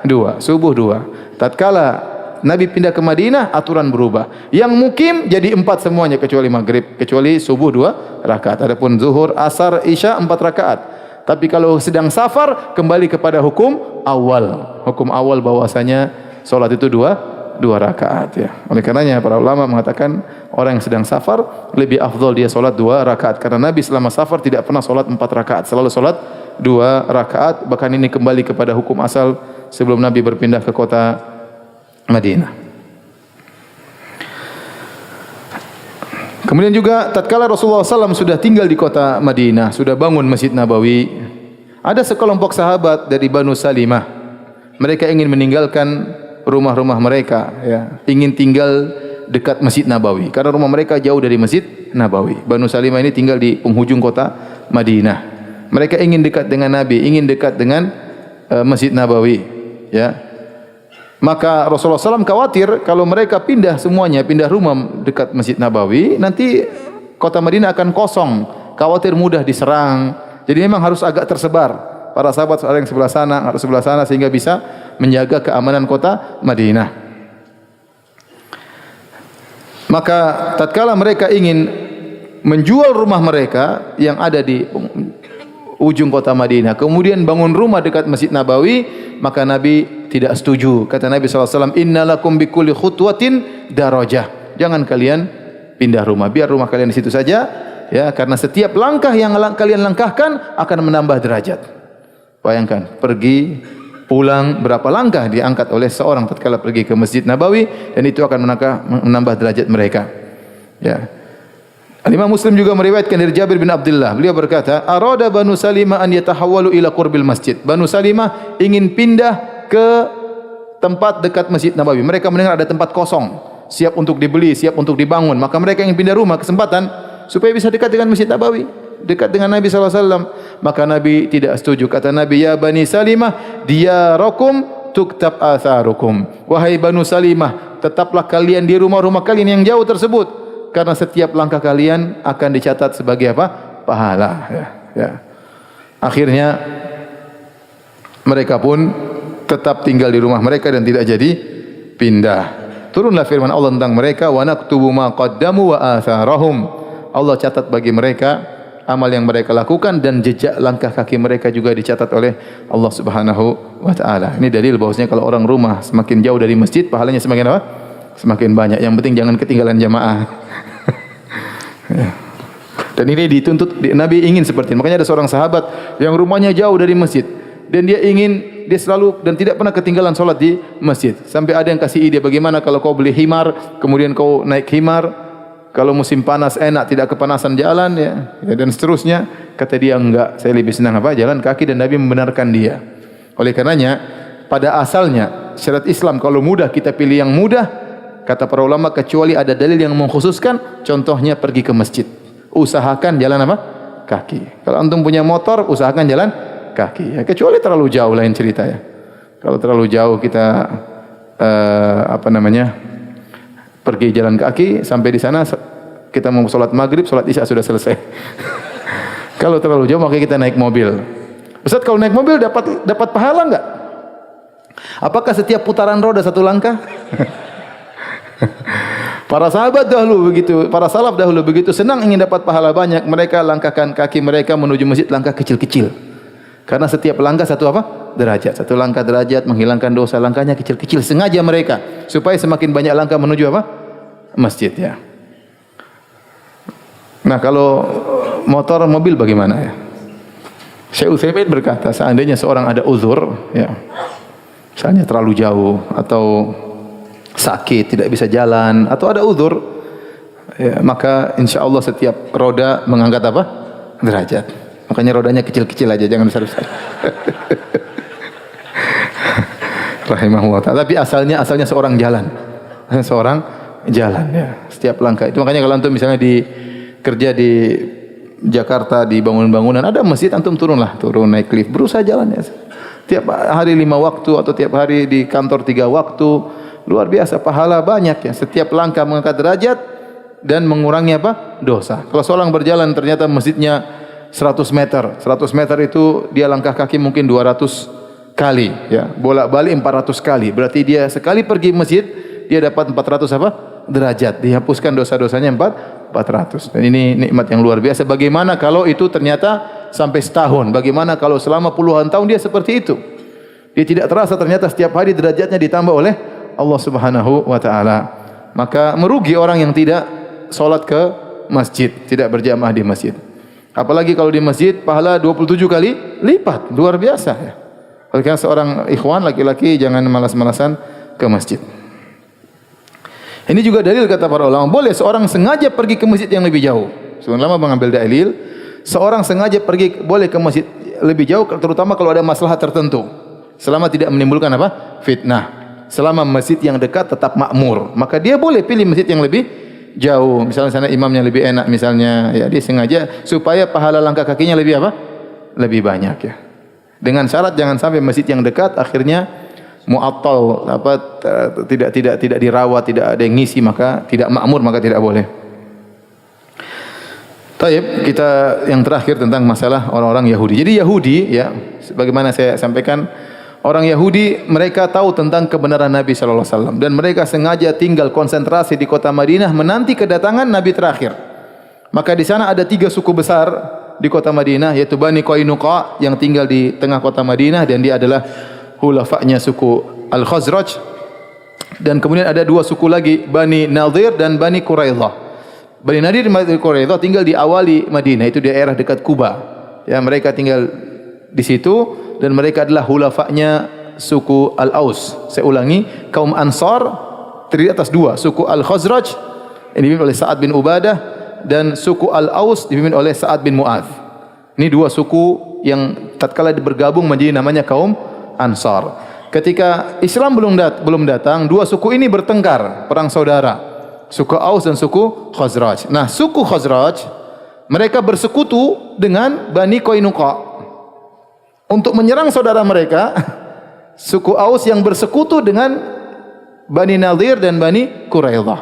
2, subuh 2. Tatkala Nabi pindah ke Madinah, aturan berubah. Yang mukim jadi 4 semuanya kecuali maghrib, kecuali subuh 2 rakaat. Adapun zuhur, asar, isya 4 rakaat. Tapi kalau sedang safar kembali kepada hukum awal. Hukum awal bahwasanya salat itu 2 rakaat ya. Oleh karenanya para ulama mengatakan orang yang sedang safar lebih afdal dia salat 2 rakaat karena Nabi selama safar tidak pernah salat 4 rakaat, selalu salat 2 rakaat. Bahkan ini kembali kepada hukum asal sebelum Nabi berpindah ke kota Madinah. Kemudian juga tatkala Rasulullah SAW sudah tinggal di kota Madinah, sudah bangun Masjid Nabawi, ada sekelompok sahabat dari Banu Salimah. Mereka ingin meninggalkan rumah-rumah mereka, ya, ingin tinggal dekat Masjid Nabawi karena rumah mereka jauh dari Masjid Nabawi. Banu Salimah ini tinggal di penghujung kota Madinah. Mereka ingin dekat dengan Nabi, ingin dekat dengan Masjid Nabawi, ya. Maka Rasulullah SAW khawatir kalau mereka pindah semuanya, pindah rumah dekat Masjid Nabawi, nanti kota Madinah akan kosong, khawatir mudah diserang. Jadi memang harus agak tersebar. Para sahabat ada yang sebelah sana, harus sebelah sana sehingga bisa menjaga keamanan kota Madinah. Maka tatkala mereka ingin menjual rumah mereka yang ada di ujung kota Madinah, kemudian bangun rumah dekat Masjid Nabawi, maka Nabi tidak setuju. Kata Nabi SAW, innalakum bikulli khutwatin darajah. Jangan kalian pindah rumah, biar rumah kalian di situ saja, ya, karena setiap langkah yang kalian langkahkan akan menambah derajat. Bayangkan, pergi pulang berapa langkah diangkat oleh seorang tatkala pergi ke Masjid Nabawi, dan itu akan menambah derajat mereka. Ya. Imam Muslim juga meriwayatkan dari Jabir bin Abdullah. Beliau berkata, arada Banu Salimah an yatahawwalu ila qurbil masjid. Banu Salimah ingin pindah ke tempat dekat Masjid Nabawi. Mereka mendengar ada tempat kosong, siap untuk dibeli, siap untuk dibangun. Maka mereka ingin pindah rumah, kesempatan supaya bisa dekat dengan Masjid Nabawi, dekat dengan Nabi SAW. Maka Nabi tidak setuju. Kata Nabi, ya Bani Salimah, diyarakum tuktab atharukum. Wahai Banu Salimah, tetaplah kalian di rumah-rumah kalian yang jauh tersebut, karena setiap langkah kalian akan dicatat sebagai apa? Pahala. Ya. Akhirnya mereka pun tetap tinggal di rumah mereka dan tidak jadi pindah. Turunlah firman Allah tentang mereka, wa naktubu ma qaddamu wa atharahum. Allah catat bagi mereka amal yang mereka lakukan dan jejak langkah kaki mereka juga dicatat oleh Allah Subhanahu wa taala. Ini dalil bahwasanya kalau orang rumah semakin jauh dari masjid, pahalanya semakin apa? Semakin banyak. Yang penting jangan ketinggalan jamaah. Dan ini dituntut, Nabi ingin seperti ini. Makanya ada seorang sahabat yang rumahnya jauh dari masjid dan dia selalu dan tidak pernah ketinggalan solat di masjid. Sampai ada yang kasih ide, bagaimana kalau kau beli himar, kemudian kau naik himar, kalau musim panas enak, tidak kepanasan jalan, ya dan seterusnya. Kata dia, enggak, saya lebih senang apa? Jalan kaki, dan Nabi membenarkan dia. Oleh karenanya pada asalnya syariat Islam kalau mudah kita pilih yang mudah. Kata para ulama, kecuali ada dalil yang mengkhususkan, contohnya pergi ke masjid. Usahakan jalan apa? Kaki. Kalau antum punya motor, usahakan jalan kaki. Ya, kecuali terlalu jauh, lain cerita ya. Kalau terlalu jauh kita pergi jalan kaki, sampai di sana kita mau sholat maghrib, sholat isya sudah selesai. Kalau terlalu jauh maka kita naik mobil. Ustaz, kalau naik mobil dapat pahala enggak? Apakah setiap putaran roda satu langkah? Para sahabat dahulu begitu, para salaf dahulu begitu senang ingin dapat pahala banyak, mereka langkahkan kaki mereka menuju masjid langkah kecil-kecil. Karena setiap langkah satu apa? Derajat. Satu langkah derajat menghilangkan dosa, langkahnya kecil-kecil. Sengaja mereka supaya semakin banyak langkah menuju apa? Masjid ya. Nah, kalau motor mobil bagaimana ya? Syekh Utsaimin berkata, seandainya seorang ada uzur ya. Misalnya terlalu jauh atau sakit, tidak bisa jalan atau ada uzur, ya, maka insya Allah setiap roda mengangkat apa? Derajat. Makanya rodanya kecil-kecil aja, jangan besar-besar. Rahimahullah. Tapi asalnya seorang jalan, ya. Setiap langkah itu makanya kalau antum misalnya kerja di Jakarta di bangunan-bangunan ada masjid, antum turun naik lift, berusaha jalan ya. Tiap hari 5 waktu atau tiap hari di kantor 3 waktu. Luar biasa, pahala banyak ya. Setiap langkah mengangkat derajat dan mengurangi apa? Dosa. Kalau seorang berjalan ternyata masjidnya 100 meter. 100 meter itu dia langkah kaki mungkin 200 kali ya. Bolak-balik 400 kali. Berarti dia sekali pergi masjid dia dapat 400 apa? Derajat. Dihapuskan dosa-dosanya 400. Dan ini nikmat yang luar biasa. Bagaimana kalau itu ternyata sampai setahun? Bagaimana kalau selama puluhan tahun dia seperti itu? Dia tidak terasa ternyata setiap hari derajatnya ditambah oleh Allah Subhanahu wa taala. Maka merugi orang yang tidak salat ke masjid, tidak berjamaah di masjid. Apalagi kalau di masjid pahala 27 kali lipat, luar biasa ya. Oleh karena seorang ikhwan laki-laki jangan malas-malasan ke masjid. Ini juga dalil kata para ulama, boleh seorang sengaja pergi ke masjid yang lebih jauh. Sebenarnya lama mengambil dalil, seorang sengaja pergi boleh ke masjid lebih jauh terutama kalau ada masalah tertentu. Selama tidak menimbulkan apa? Fitnah. Selama masjid yang dekat tetap makmur, maka dia boleh pilih masjid yang lebih jauh. Misalnya sana imamnya lebih enak misalnya, ya dia sengaja supaya pahala langkah kakinya lebih apa? Lebih banyak ya. Dengan syarat jangan sampai masjid yang dekat akhirnya mu'attal tidak dirawat, tidak ada yang ngisi, maka tidak makmur, maka tidak boleh. Taib, kita yang terakhir tentang masalah orang-orang Yahudi. Jadi Yahudi ya, sebagaimana saya sampaikan, orang Yahudi mereka tahu tentang kebenaran Nabi sallallahu alaihi wasallam dan mereka sengaja tinggal konsentrasi di kota Madinah menanti kedatangan Nabi terakhir. Maka di sana ada 3 suku besar di kota Madinah, yaitu Bani Qainuqa yang tinggal di tengah kota Madinah dan dia adalah hulafa'nya suku Al-Khazraj, dan kemudian ada 2 suku lagi Bani Nadir dan Bani Quraidah. Bani Nadir dan Bani Quraidah tinggal di awali Madinah, itu daerah dekat Kuba. Ya, mereka tinggal di situ dan mereka adalah hulafa'nya suku Al-Aus. Saya ulangi, kaum Ansar terdiri atas 2, suku Al-Khazraj yang dipimpin oleh Sa'ad bin Ubadah dan suku Al-Aus dipimpin oleh Sa'ad bin Mu'adz. Ini 2 suku yang tatkala bergabung menjadi namanya kaum Ansar. Ketika Islam belum datang, 2 suku ini bertengkar, perang saudara. Suku Aus dan suku Khazraj. Nah, suku Khazraj mereka bersekutu dengan Bani Qainuqa untuk menyerang saudara mereka, suku Aus yang bersekutu dengan Bani Nadir dan Bani Quraidah.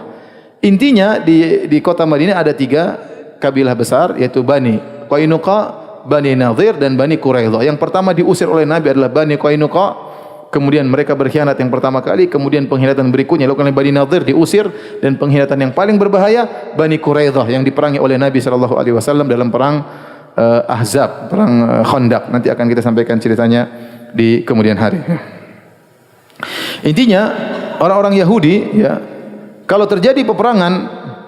Intinya di kota Madinah ada 3 kabilah besar, yaitu Bani Qainuqa, Bani Nadir dan Bani Quraidah. Yang pertama diusir oleh Nabi adalah Bani Qainuqa. Kemudian mereka berkhianat yang pertama kali, kemudian pengkhianatan berikutnya dilakukan oleh Bani Nadir, diusir, dan pengkhianatan yang paling berbahaya Bani Quraidah yang diperangi oleh Nabi sallallahu alaihi wasallam dalam perang Ahzab, perang Khandaq. Nanti akan kita sampaikan ceritanya di kemudian hari. Intinya orang-orang Yahudi ya, kalau terjadi peperangan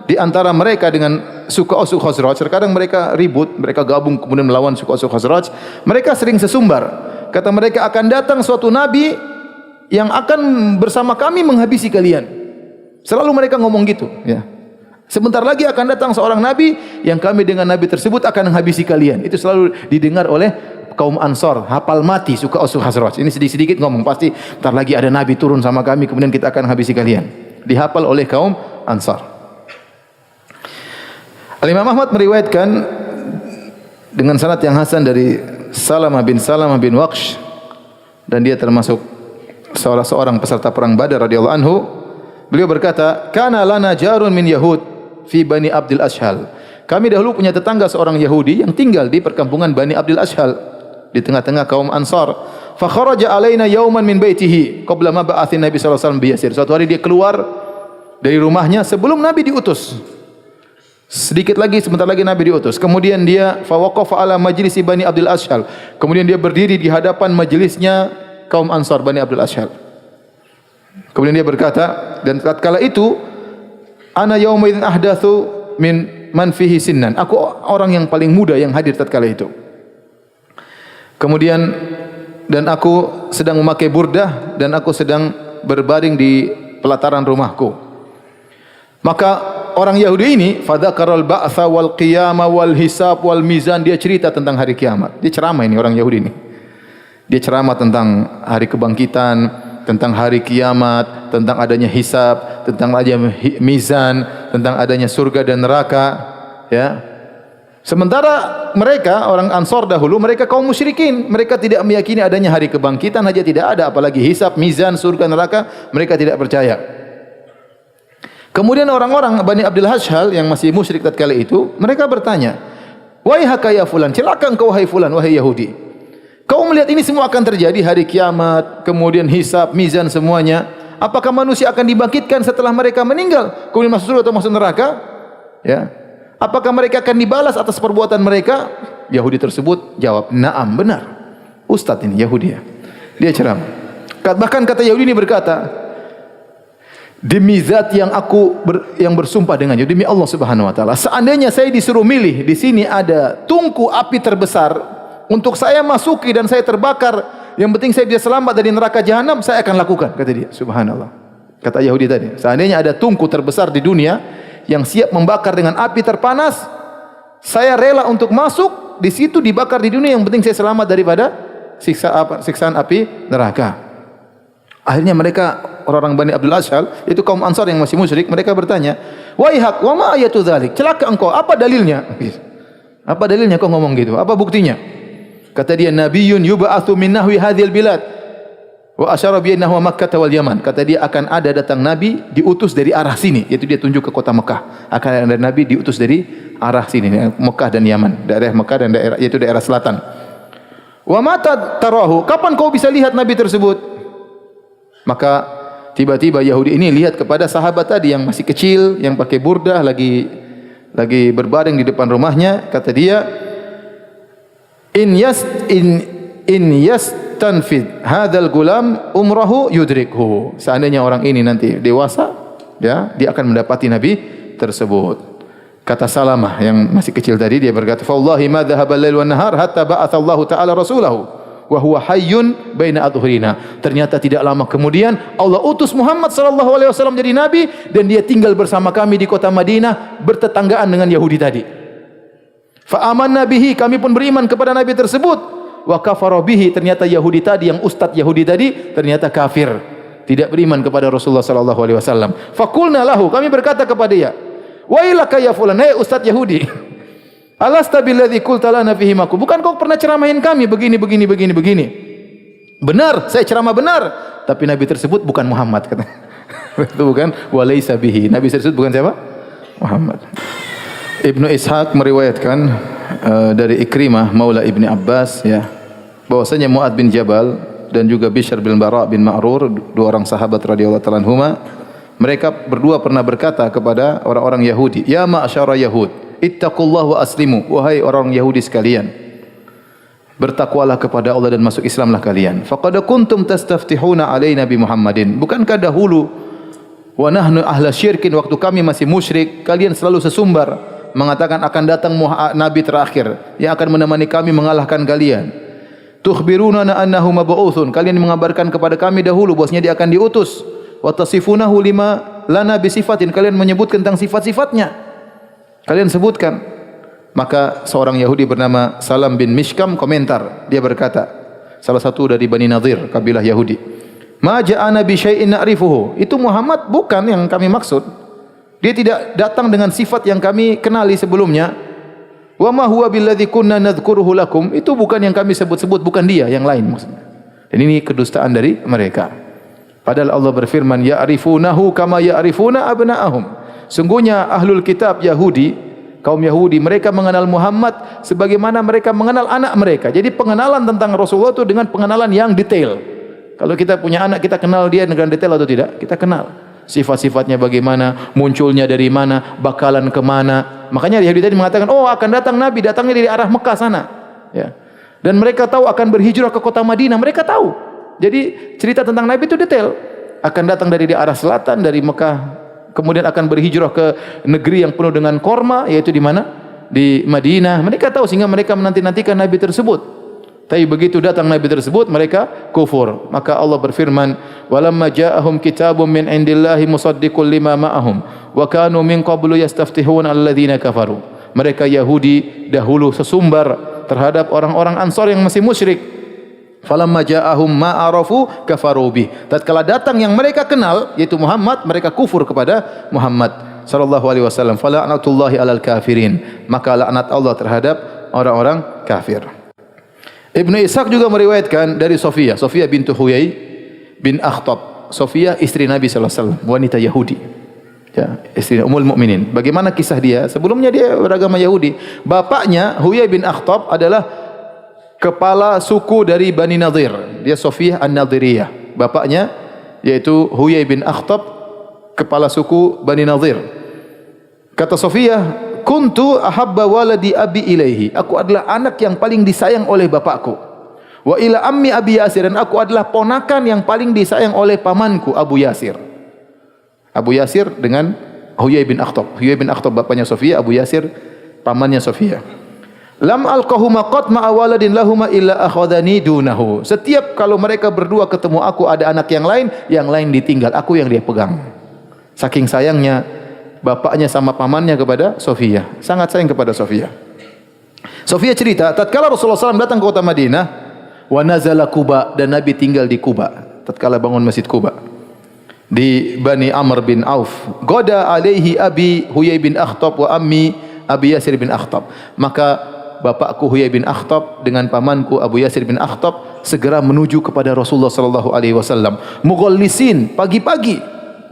di antara mereka dengan suku Aus Khazraj, terkadang mereka ribut, mereka gabung kemudian melawan suku Aus Khazraj, mereka sering sesumbar. Kata mereka, akan datang suatu nabi yang akan bersama kami menghabisi kalian. Selalu mereka ngomong gitu ya. Sebentar lagi akan datang seorang nabi yang kami dengan nabi tersebut akan menghabisi kalian. Itu selalu didengar oleh kaum Ansar, hafal mati suku Aus Khazraj. Ini sedikit-sedikit ngomong, pasti bentar lagi ada nabi turun sama kami kemudian kita akan habisi kalian. Dihafal oleh kaum Ansar. Al-Imam Ahmad meriwayatkan dengan sanad yang hasan dari Salamah bin Waqsh, dan dia termasuk seorang peserta perang Badar radhiyallahu anhu. Beliau berkata, "Kana lana jarun min Yahud fi Bani Abdul Ashhal." Kami dahulu punya tetangga seorang Yahudi yang tinggal di perkampungan Bani Abdul Ashhal di tengah-tengah kaum Ansar. fa kharaja alaina yawman min baitihi qabla ma ba'athin Nabi sallallahu alaihi wasallam biyasir. Suatu hari dia keluar dari rumahnya sebelum Nabi diutus. Sedikit lagi, sebentar lagi Nabi diutus. Kemudian dia fa waqafa ala majlisi Bani Abdul Ashhal. Kemudian dia berdiri di hadapan majelisnya kaum Ansar Bani Abdul Ashhal. Kemudian dia berkata, dan tatkala itu ana yauma idzin ahdatsu min man fihi sinnan. Aku orang yang paling muda yang hadir tatkala itu. Kemudian dan aku sedang memakai burdah dan aku sedang berbaring di pelataran rumahku. Maka orang Yahudi ini fadzakaral ba'tsa wal qiyamah wal hisab wal mizan, dia cerita tentang hari kiamat. Dia ceramah ini orang Yahudi ini. Dia ceramah tentang hari kebangkitan, tentang hari kiamat, tentang adanya hisab, tentang adanya mizan, tentang adanya surga dan neraka, ya. Sementara mereka orang Ansar dahulu, mereka kaum musyrikin, mereka tidak meyakini adanya hari kebangkitan saja tidak ada, apalagi hisab, mizan, surga, neraka, mereka tidak percaya. Kemudian orang-orang Bani Abdul Ashhal yang masih musyrik tatkala itu, mereka bertanya, "Waihaka ya fulan, celaka engkau wahai fulan, wahai Yahudi. Kau melihat ini semua akan terjadi, hari kiamat, kemudian hisab, mizan semuanya. Apakah manusia akan dibangkitkan setelah mereka meninggal, kemudian masuk surga atau masuk neraka? Ya. Apakah mereka akan dibalas atas perbuatan mereka?" Yahudi tersebut jawab, "Na'am, benar." Ustaz ini Yahudi ya. Dia ceramah. Bahkan kata Yahudi ini berkata, "Demi zat yang yang bersumpah dengannya, demi Allah Subhanahu wa taala, seandainya saya disuruh milih, di sini ada tungku api terbesar untuk saya masuki dan saya terbakar, yang penting saya bisa selamat dari neraka jahanam, saya akan lakukan," kata dia. Subhanallah. Kata Yahudi tadi, seandainya ada tungku terbesar di dunia yang siap membakar dengan api terpanas, saya rela untuk masuk di situ dibakar di dunia, yang penting saya selamat daripada siksaan api neraka. Akhirnya mereka orang-orang Bani Abdul Ashhal, itu kaum Ansar yang masih musyrik, mereka bertanya, "Waihak, wa ma ayatu dzalik?" Celaka engkau, apa dalilnya? Apa dalilnya kau ngomong gitu? Apa buktinya? Kata dia, "Nabiyyun yub'atsu min nahwi hadhil bilad." Wa asyara bi annahu Makkah wal Yaman. Kata dia akan ada datang nabi diutus dari arah sini, yaitu dia tunjuk ke kota Mekah. Akan ada nabi diutus dari arah sini, Mekah dan Yaman, daerah Mekah dan daerah yaitu daerah selatan. Wa mata tarahu? Kapan kau bisa lihat nabi tersebut? Maka tiba-tiba Yahudi ini lihat kepada sahabat tadi yang masih kecil, yang pakai burdah, lagi berbaring di depan rumahnya. Kata dia, in yastanfid hadzal gulam umrahu yudrikhu. Seandainya orang ini nanti dewasa, ya, dia akan mendapati nabi tersebut. Kata Salamah yang masih kecil tadi, dia berkata, "Fa wallahi ma dhahaba al-lail wan nahar hatta ba'atha Allah taala rasulahu wa huwa hayyun baina adhurina." Ternyata tidak lama kemudian Allah utus Muhammad sallallahu alaihi wasallam jadi nabi, dan dia tinggal bersama kami di kota Madinah, bertetanggaan dengan Yahudi tadi. Fa amanna bihi, kami pun beriman kepada nabi tersebut. Wa kafara bihi, ternyata Yahudi tadi, yang ustaz Yahudi tadi, ternyata kafir, tidak beriman kepada Rasulullah sallallahu alaihi wasallam. Fa qulna lahu, kami berkata kepada dia, "Wailaka ya fulan, hai ustaz Yahudi, alasta billadzi qulta lana fihi maku, bukan kau pernah ceramahin kami begini. Benar, saya ceramah benar, tapi nabi tersebut bukan Muhammad," kata. Itu bukan walaisa bihi, nabi tersebut bukan siapa? Muhammad. Ibnu Ishaq meriwayatkan dari Ikrimah maula Ibni Abbas, ya, bahwasanya Mu'ad bin Jabal dan juga Bishr bin Bara' bin Ma'rur, dua orang sahabat radhiyallahu ta'ala anhuma, mereka berdua pernah berkata kepada orang-orang Yahudi, "Ya ma'syara Yahud, ittaqullah wa aslimu." Wahai orang Yahudi sekalian, bertakwalah kepada Allah dan masuk Islamlah kalian. Faqad kuntum tastaftihuna alaina bi Muhammadin. Bukankah dahulu wa nahnu ahla syirkin, waktu kami masih musyrik, kalian selalu sesumbar mengatakan akan datang nabi terakhir yang akan menemani kami mengalahkan kalian. Tukhbiruna annahu mab'utsun, kalian mengabarkan kepada kami dahulu bahwasanya dia akan diutus. Wa tasifunahu lima lana bi sifatin, kalian menyebutkan tentang sifat-sifatnya. Kalian sebutkan. Maka seorang Yahudi bernama Salam bin Mishkam komentar, dia berkata, salah satu dari Bani Nadir, kabilah Yahudi, "Ma ja'ana bi syai'in na'rifuhu." Itu Muhammad bukan yang kami maksud. Dia tidak datang dengan sifat yang kami kenali sebelumnya. Wa ma huwa billadzi kunna nadhkuruhu lakum. Itu bukan yang kami sebut-sebut, bukan dia, yang lain maksudnya. Dan ini kedustaan dari mereka. Padahal Allah berfirman, "Ya'rifunahu kama ya'rifuna abna'ahum." Sungguhnya ahlul kitab Yahudi Kaum Yahudi mereka mengenal Muhammad sebagaimana mereka mengenal anak mereka. Jadi pengenalan tentang Rasulullah itu dengan pengenalan yang detail. Kalau kita punya anak, kita kenal dia dengan detail atau tidak? Kita kenal. Sifat-sifatnya bagaimana, munculnya dari mana, bakalan kemana. Makanya Yahudi tadi mengatakan, oh akan datang Nabi, datangnya dari arah Mekah sana. Ya. Dan mereka tahu akan berhijrah ke kota Madinah. Mereka tahu. Jadi cerita tentang Nabi itu detail. Akan datang dari arah selatan, dari Mekah. Kemudian akan berhijrah ke negeri yang penuh dengan korma, yaitu di mana? Di Madinah. Mereka tahu sehingga mereka menanti-nantikan Nabi tersebut. Tapi begitu datang Nabi tersebut, mereka kufur. Maka Allah berfirman, "Walamma ja'ahum kitabun min indillahi musaddiqul lima ma'ahum, wa kanu min qablu yastaftihuna alladhina kafaru." Mereka Yahudi dahulu sesumbar terhadap orang-orang Ansar yang masih musyrik. Falamma ja'ahum ma arafu kafaru bih. Tatkala datang yang mereka kenal yaitu Muhammad, mereka kufur kepada Muhammad sallallahu alaihi wasallam. Fala'natullahi 'alal kafirin. Maka laknat Allah terhadap orang-orang kafir. Ibnu Ishaq juga meriwayatkan dari Sofiyah bintu Huyai bin Akhtab. Sofiyah istri Nabi sallallahu alaihi wasallam, wanita Yahudi. Ya, istri Ummul Mukminin. Bagaimana kisah dia? Sebelumnya dia beragama Yahudi. Bapaknya Huyai bin Akhtab adalah kepala suku dari Bani Nadir. Dia Sofiyah An-Nadiriyah. Bapaknya yaitu Huyai bin Akhtab, kepala suku Bani Nadir. Kata Sofiyah, "Kuntu ahabba waladi abi ilaihi." Aku adalah anak yang paling disayang oleh bapakku. Wa ila ammi Abi Yasir, dan aku adalah ponakan yang paling disayang oleh pamanku Abu Yasir. Abu Yasir dengan Huyai bin Akhtab. Huyai bin Akhtab bapaknya Sofiyah, Abu Yasir pamannya Sofiyah. Lam alqahuma qad ma'a waladin lahuma illa akhadhani dunahu. Setiap kalau mereka berdua ketemu aku ada anak yang lain ditinggal, aku yang dia pegang. Saking sayangnya bapaknya sama pamannya kepada Sofiyah, sangat sayang kepada Sofiyah. Sofiyah cerita, tatkala Rasulullah SAW datang ke kota Madinah, wa nazala Quba, dan Nabi tinggal di Quba. Tatkala bangun Masjid Quba di Bani Amr bin Auf, goda alaihi abi Huyai bin Akhtab wa ammi Abi Yasir bin Akhtab. Maka bapakku Huyai bin Akhtab dengan pamanku Abu Yasir bin Akhtab segera menuju kepada Rasulullah sallallahu alaihi wasallam. Mughallisin, pagi-pagi.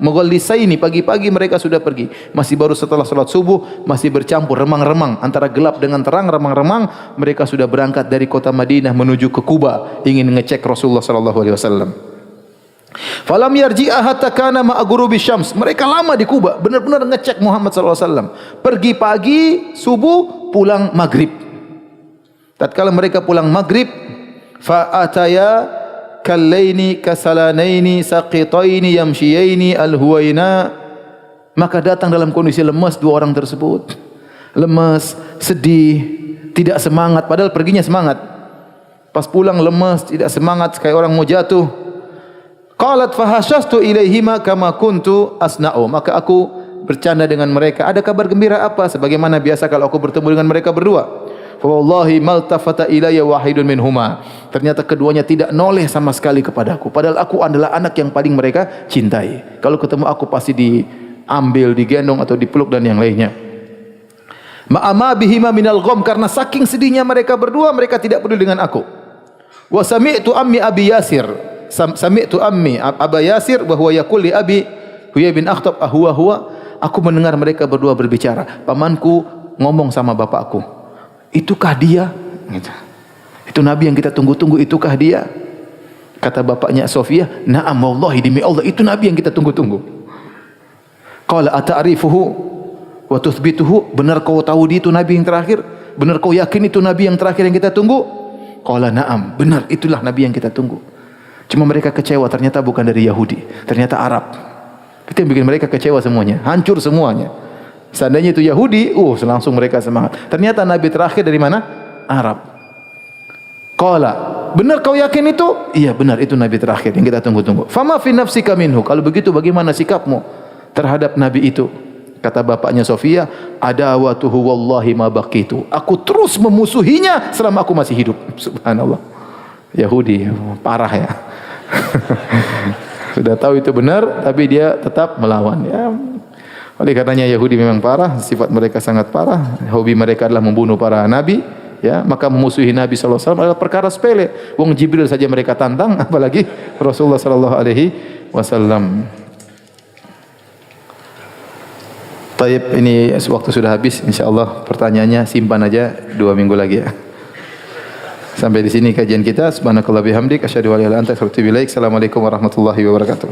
Mughallisaini, pagi-pagi mereka sudah pergi. Masih baru setelah salat subuh, masih bercampur remang-remang antara gelap dengan terang, remang-remang. Mereka sudah berangkat dari kota Madinah menuju ke Kuba, ingin ngecek Rasulullah sallallahu alaihi wasallam. Falam yarji'a hatta kana ma'a ghurubi syams. Mereka lama di Kuba, benar-benar ngecek Muhammad sallallahu alaihi wasallam. Pergi pagi, subuh, pulang maghrib. Tatkala mereka pulang maghrib, fa ataya kallaini kasalanaini saqitaini yamshiyaini alhuwaina, maka datang dalam kondisi lemas dua orang tersebut. Lemas, sedih, tidak semangat, padahal perginya semangat. Pas pulang lemas, tidak semangat, kayak orang mau jatuh. Qalat fahashastu ilaihima kama kuntu asna'u. Maka aku bercanda dengan mereka. Ada kabar gembira apa? Sebagaimana biasa kalau aku bertemu dengan mereka berdua. Fa wallahi maltafata ilayya wahidun minhuma. Ternyata keduanya tidak noleh sama sekali kepadaku. Padahal aku adalah anak yang paling mereka cintai. Kalau ketemu aku pasti diambil, digendong atau dipeluk dan yang lainnya. Ma'ama bihima minal gham, karena saking sedihnya mereka berdua, mereka tidak peduli dengan aku. Wa sami'tu ammi Abi Yasir. Sami'tu ammi Aba Yasir wa huwa yaqul li Abi Huyai bin Akhtab huwa. Aku mendengar mereka berdua berbicara. Pamanku ngomong sama bapakku, itukah dia? Gitu. Itu Nabi yang kita tunggu-tunggu, itukah dia? Kata bapaknya Sofiyah, na'am wallahi, demi Allah itu Nabi yang kita tunggu-tunggu. Qala ata'rifuhu wa tuthbituhu, benar kau tahu dia itu Nabi yang terakhir? Benar kau yakin itu Nabi yang terakhir yang kita tunggu? Qala na'am, benar itulah Nabi yang kita tunggu. Cuma mereka kecewa, ternyata bukan dari Yahudi, ternyata Arab. Itu yang bikin mereka kecewa semuanya, hancur semuanya. Seandainya itu Yahudi, langsung mereka semangat. Ternyata Nabi terakhir dari mana? Arab. Qala, benar kau yakin itu? Iya benar, itu Nabi terakhir yang kita tunggu-tunggu. Fama fi nafsika minhu, kalau begitu bagaimana sikapmu terhadap Nabi itu? Kata bapaknya Sofiyah, adawatuhu wallahi ma baqitu. Aku terus memusuhinya selama aku masih hidup. Subhanallah. Yahudi, parah ya. Sudah tahu itu benar, tapi dia tetap melawan. Ya. Oleh karenanya Yahudi memang parah, sifat mereka sangat parah. Hobi mereka adalah membunuh para nabi. Ya, maka memusuhi Nabi sallallahu alaihi wasallam adalah perkara sepele. Wong Jibril saja mereka tantang, apalagi Rasulullah sallallahu alaihi wasallam. Taib, ini waktu sudah habis. Insyaallah pertanyaannya simpan aja 2 minggu lagi ya. Sampai di sini kajian kita. Subhanakallah bihamdik asyhadu an la ilaha illa anta astaghfiruka wa atubu ilaik. Assalamualaikum warahmatullahi wabarakatuh.